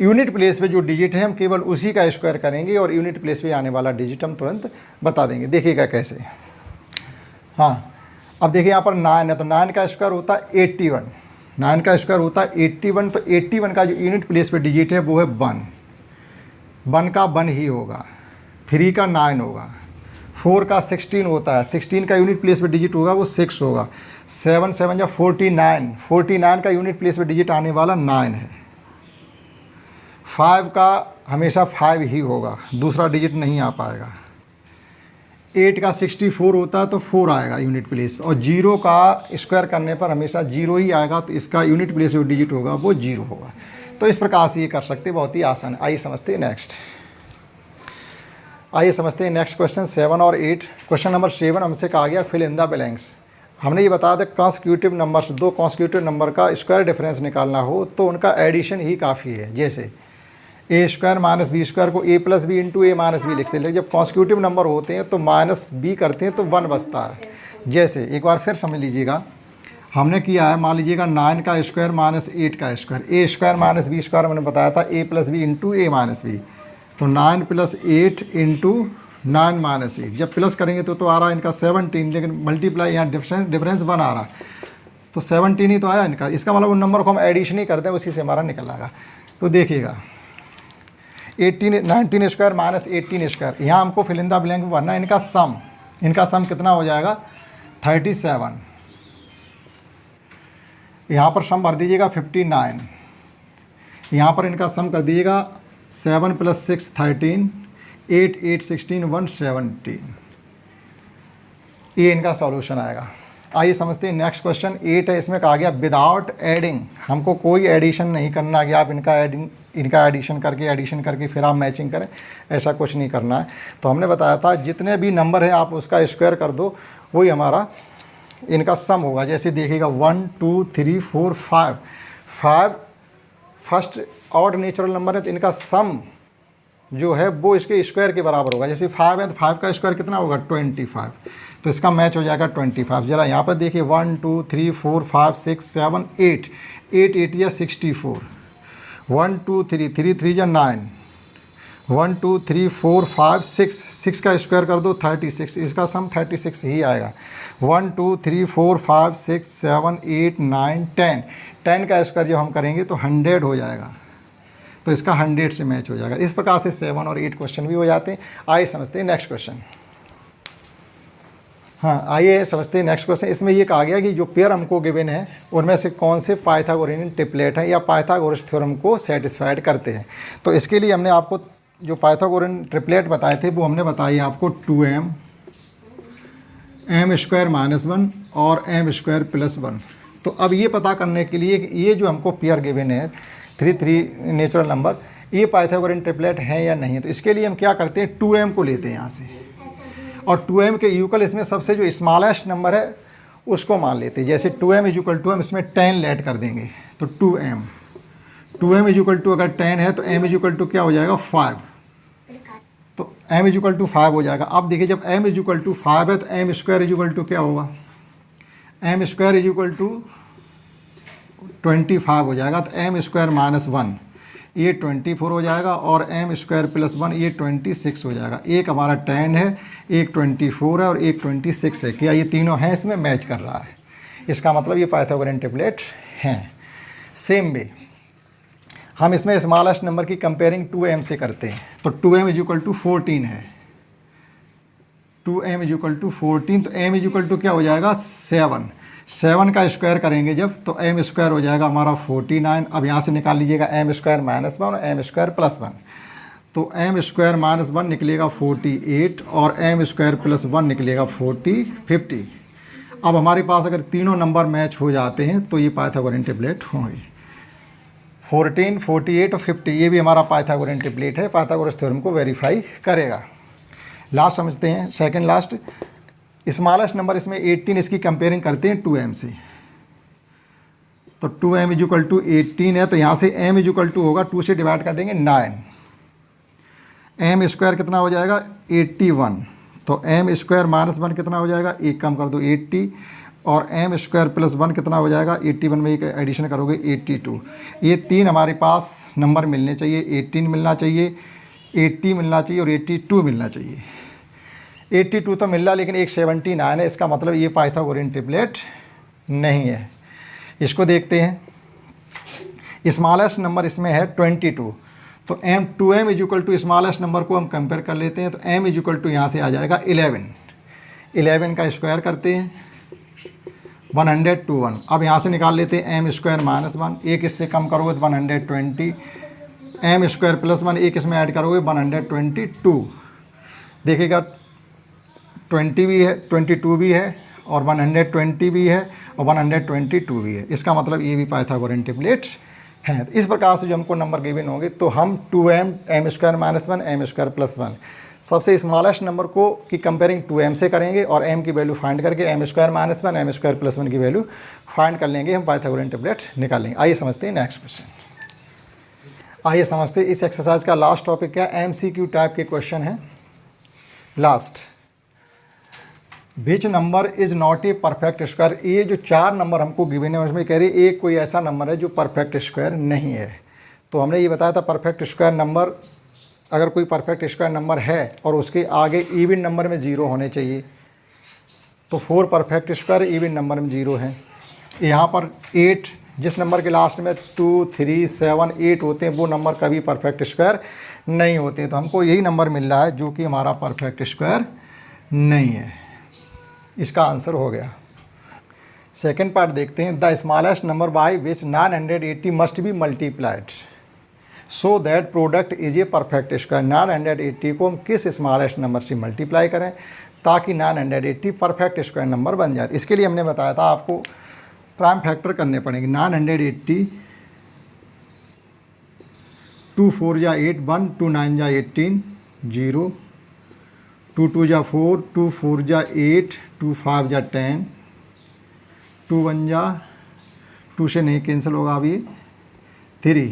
Speaker 1: यूनिट प्लेस पे जो डिजिट है हम केवल उसी का स्क्वायर करेंगे और यूनिट प्लेस पे आने वाला डिजिट हम तुरंत बता देंगे। देखिएगा कैसे। हाँ, अब देखिए यहाँ पर 9 है, तो 9 का स्क्वायर होता है 81। 9 का स्क्वायर होता है 81, तो 81 का जो यूनिट प्लेस पे डिजिट है वो है 1। 1 का 1 ही होगा। 3 का 9 होगा। 4 का 16 होता है, 16 का यूनिट प्लेस पे डिजिट होगा वो 6 होगा। 7 7 या 49, 49 का यूनिट प्लेस पे डिजिट आने वाला 9 है। 5 का हमेशा 5 ही होगा, दूसरा डिजिट नहीं आ पाएगा। 8 का 64 होता है तो 4 आएगा यूनिट प्लेस पे, और 0 का स्क्वायर करने पर हमेशा 0 ही आएगा, तो इसका यूनिट प्लेस जो डिजिट होगा वो 0 होगा। तो इस प्रकार से ये कर सकते हैं, बहुत ही आसान है। आइए समझते हैं नेक्स्ट। आइए समझते हैं नेक्स्ट क्वेश्चन 7 और 8। क्वेश्चन नंबर 7 हमसे कहा गया फिल इन द ब्लैंक्स। हमने ये बताया था कॉन्सिक्यूटिव नंबर्स, 2 कॉन्सिक्यूटिव नंबर का स्क्वायर डिफरेंस निकालना हो तो उनका एडिशन ही काफ़ी है। जैसे ए स्क्वायर माइनस बी स्क्वायर को ए प्लस बी इंटू ए माइनस बी लिख सकते, लेकिन जब कॉन्सिक्यूटिव नंबर होते हैं तो माइनस बी करते हैं तो 1 बचता है। जैसे एक बार फिर समझ लीजिएगा, हमने किया है, मान लीजिएगा 9 का स्क्वायर माइनस 8 का स्क्वायर, ए स्क्वायर माइनस बी स्क्वायर मैंने बताया था ए प्लस बी इंटू ए माइनस बी, तो 9 प्लस 8 इंटू 9 माइनस 8। जब प्लस करेंगे तो आ रहा है इनका 17, लेकिन मल्टीप्लाई यहाँ डिफरेंस 1 आ रहा है, तो 17 ही तो आया इनका। इसका मतलब उन नंबर को हम एडिशन ही करते हैं, उसी से हमारा निकल आएगा। तो देखिएगा 19 स्क्वायर माइनस 18 स्क्वायर, यहाँ हमको फिल इन द ब्लैंक भरना है। इनका सम कितना हो जाएगा 37। यहाँ पर सम भर दीजिएगा 59, यहाँ पर इनका सम कर दीजिएगा 7 + 6 13, 8 8 16 117, ये इनका सॉल्यूशन आएगा। आइए समझते हैं नेक्स्ट क्वेश्चन 8 है। इसमें कहा गया विदाउट एडिंग, हमको कोई एडिशन नहीं करना कि आप इनका एडिशन करके फिर आप मैचिंग करें, ऐसा कुछ नहीं करना है। तो हमने बताया था जितने भी नंबर है आप उसका स्क्वायर कर दो, वही हमारा इनका सम होगा। जैसे देखिएगा 1 2 3 4 5 फर्स्ट ऑड नेचुरल नंबर है, तो इनका सम जो है वो इसके स्क्वायर के बराबर होगा। जैसे 5 है तो 5 का स्क्वायर कितना होगा 25, तो इसका मैच हो जाएगा 25। जरा यहाँ पर देखिए 1 2 3 4 5 6 7 8 8 8 या 64, 1 2 3 3 3 या 9, 1 2 3 4 5 6 6 का स्क्वायर कर दो 36, इसका सम 36 ही आएगा। 1 2 3 4 5 6 7 8 9 10, 10 का स्क्वायर जब हम करेंगे तो 100 हो जाएगा, तो इसका 100 से मैच हो जाएगा। इस प्रकार से 7 और 8 क्वेश्चन भी हो जाते हैं। आइए समझते हैं नेक्स्ट क्वेश्चन। हाँ, आइए समझते हैं नेक्स्ट क्वेश्चन। इसमें ये कहा गया कि जो पेयर हमको गिवन है उनमें से कौन से पाइथागोरियन ट्रिपलेट हैं या पाइथागोरस थ्योरम को सेटिस्फाइड करते हैं। तो इसके लिए हमने आपको जो पाइथागोरियन ट्रिपलेट बताए थे वो हमने बताई आपको 2m m² - 1 और m² + 1। तो अब ये पता करने के लिए कि ये जो हमको पेयर गिवन है 3 नेचुरल नंबर, ये पाइथागोरियन ट्रिपलेट हैं या नहीं। तो इसके लिए हम क्या करते हैं 2m को लेते हैं यहाँ से, और 2m के इक्वल इसमें सबसे जो स्मॉलेस्ट नंबर है उसको मान लेते हैं। जैसे 2m = हम इसमें 10 ऐड कर देंगे, तो 2m = अगर 10 है तो m = क्या हो जाएगा 5, तो m = 5 हो जाएगा। अब देखिए जब m = 5 है तो m² क्या होगा, m² = 25 हो जाएगा। तो m² - 1 ये 24 हो जाएगा, और m² + 1 ये 26 हो जाएगा। एक हमारा 10 है, एक 24 है और एक 26 है। क्या ये तीनों हैं इसमें मैच कर रहा है, इसका मतलब ये पाइथागोरियन ट्रिपलेट हैं। सेम वे हम इसमें स्मॉलेस्ट नंबर की कंपेयरिंग 2m से करते हैं। तो 2m = 14 है, 2m = 14, तो m = क्या हो जाएगा 7 का स्क्वायर करेंगे जब, तो m² हो जाएगा हमारा 49। अब यहाँ से निकाल लीजिएगा m² - 1 और m² + 1, तो m² - 1 निकलेगा 48 और m² + 1 निकलेगा 50। अब हमारे पास अगर तीनों नंबर मैच हो जाते हैं तो ये पाइथागोरियन ट्रिपलेट होंगे। 14 48 और 50 ये भी हमारा पाइथागोरियन ट्रिपलेट है, पाइथागोरस थ्योरम को वेरीफाई करेगा। लास्ट समझते हैं, सेकंड लास्ट स्मॉलेस्ट नंबर इसमें 18, इसकी कंपेयरिंग करते हैं 2m से। तो 2m = 18 है, तो यहाँ से m = होगा 2 से डिवाइड कर देंगे 9, m² कितना हो जाएगा 81, तो m² - 1 कितना हो जाएगा, एक कम कर दो 80, और m² + 1 कितना हो जाएगा 81 में एक एडिशन करोगे 82। ये तीन हमारे पास नंबर मिलने चाहिए, 18 मिलना चाहिए, 80 मिलना चाहिए और 82 मिलना चाहिए। 82 तो मिल रहा लेकिन एक 79 है, इसका मतलब ये पाइथागोरियन ट्रिपलेट नहीं है। इसको देखते हैं। स्मॉलेस्ट नंबर इसमें है 22, तो 2m = स्मॉलेस्ट नंबर को हम कंपेयर कर लेते हैं। तो m = यहाँ से आ जाएगा 11 का स्क्वायर करते हैं 121। अब यहाँ से निकाल लेते हैं m² - 1, एक इससे कम करोगे तो 120, m² + 1 एक इसमें ऐड करोगे 122। देखिएगा 20 भी है, 22 भी है, और 120 भी है, और 122 भी है। इसका मतलब ये भी पाइथागोरियन ट्रिपलेट हैं। तो इस प्रकार से जो हमको नंबर गिवन होंगे, तो हम 2m m² - 1 m² + 1 सबसे स्मॉलेस्ट नंबर को की कंपेयरिंग 2m से करेंगे, और m की वैल्यू फाइंड करके m² - 1 m² + 1 की वैल्यू फाइंड कर लेंगे, हम पाइथागोरियन ट्रिपलेट निकालेंगे। आइए समझते हैं नेक्स्ट क्वेश्चन। आइए समझते हैं इस एक्सरसाइज का लास्ट टॉपिक क्या MCQ टाइप के क्वेश्चन है। Last, which number is not a perfect square. ये जो 4 नंबर हमको गिवन है उसमें कह रही है एक कोई ऐसा नंबर है जो परफेक्ट स्क्वायर नहीं है। तो हमने ये बताया था परफेक्ट स्क्वायर नंबर, अगर कोई परफेक्ट स्क्वायर नंबर है और उसके आगे इवन नंबर में 0 होने चाहिए, तो 4 परफेक्ट स्क्वायर इवन नंबर में 0 है। यहाँ पर 8, जिस नंबर के लास्ट में 2 3 7 8 होते हैं वो नंबर कभी परफेक्ट स्क्वायर नहीं होते। तो हमको यही नंबर मिल रहा है जो कि हमारा परफेक्ट स्क्वायर नहीं है। इसका आंसर हो गया। सेकेंड पार्ट देखते हैं। The smallest number by which 980 must be multiplied so that product is a perfect square. 980 को हम किस स्मॉलेस्ट नंबर से मल्टीप्लाई करें ताकि 980 परफेक्ट स्क्वायर नंबर बन जाए। इसके लिए हमने बताया था आपको प्राइम फैक्टर करने पड़ेंगे। 980 2 4 जा 8 1 2 9 जा 18 0 2 2 जा 4 2 4 जा 8 2 5 जा 10 2 1 जा 2 से नहीं कैंसिल होगा अभी 3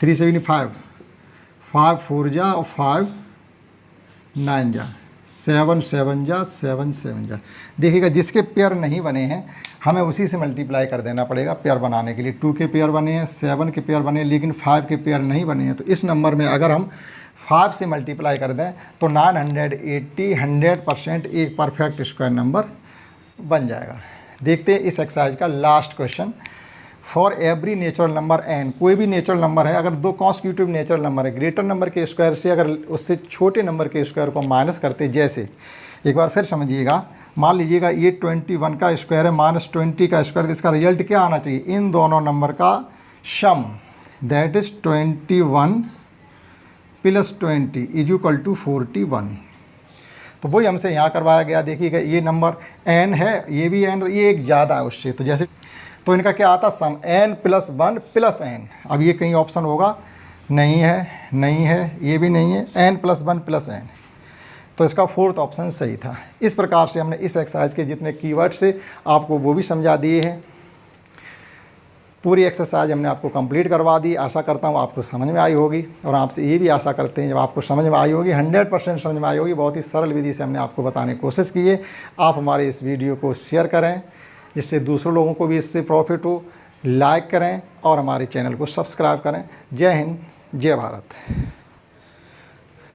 Speaker 1: 3 से भी नहीं 5 5 4 जा और 5 9 जा 7 7 जा 7 7 जा। देखिएगा जिसके पेयर नहीं बने हैं हमें उसी से मल्टीप्लाई कर देना पड़ेगा पेयर बनाने के लिए। 2 के पेयर बने हैं, 7 के पेयर बने हैं, लेकिन 5 के पेयर नहीं बने हैं। तो इस नंबर में अगर हम 5 से मल्टीप्लाई कर दें तो 980 100% एक परफेक्ट स्क्वायर नंबर बन जाएगा। देखते हैं इस एक्सरसाइज का last question. For every natural number n, कोई भी नेचुरल नंबर है, अगर दो कॉन्स्टिट्यूटिव नेचुरल नंबर है, ग्रेटर नंबर के स्क्वायर से अगर उससे छोटे नंबर के स्क्वायर को माइनस करते, जैसे एक बार फिर समझिएगा, मान लीजिएगा ये 21 का स्क्वायर है माइनस 20 का स्क्वायर, इसका रिजल्ट क्या आना चाहिए? इन दोनों नंबर का sum, that is 21 plus 20 is equal to 41। तो वही हमसे यहाँ करवाया गया। देखिएगा ये नंबर n है, ये भी n, ये एक ज़्यादा है उससे, तो जैसे तो इनका क्या आता सम n प्लस 1 प्लस n। अब ये कहीं ऑप्शन होगा, नहीं है, नहीं है, ये भी नहीं है, n प्लस 1 प्लस n, तो इसका फोर्थ ऑप्शन सही था। इस प्रकार से हमने इस एक्सरसाइज के जितने कीवर्ड से आपको वो भी समझा दिए हैं। पूरी एक्सरसाइज हमने आपको कंप्लीट करवा दी। आशा करता हूँ आपको समझ में आई होगी, और आपसे ये भी आशा करते हैं जब आपको समझ में आई होगी, 100% समझ में आई होगी। बहुत ही सरल विधि से हमने आपको बताने की कोशिश की है। आप हमारे इस वीडियो को शेयर करें जिससे दूसरों लोगों को भी इससे प्रॉफिट हो, लाइक करें और हमारे चैनल को सब्सक्राइब करें। जय हिंद, जय भारत।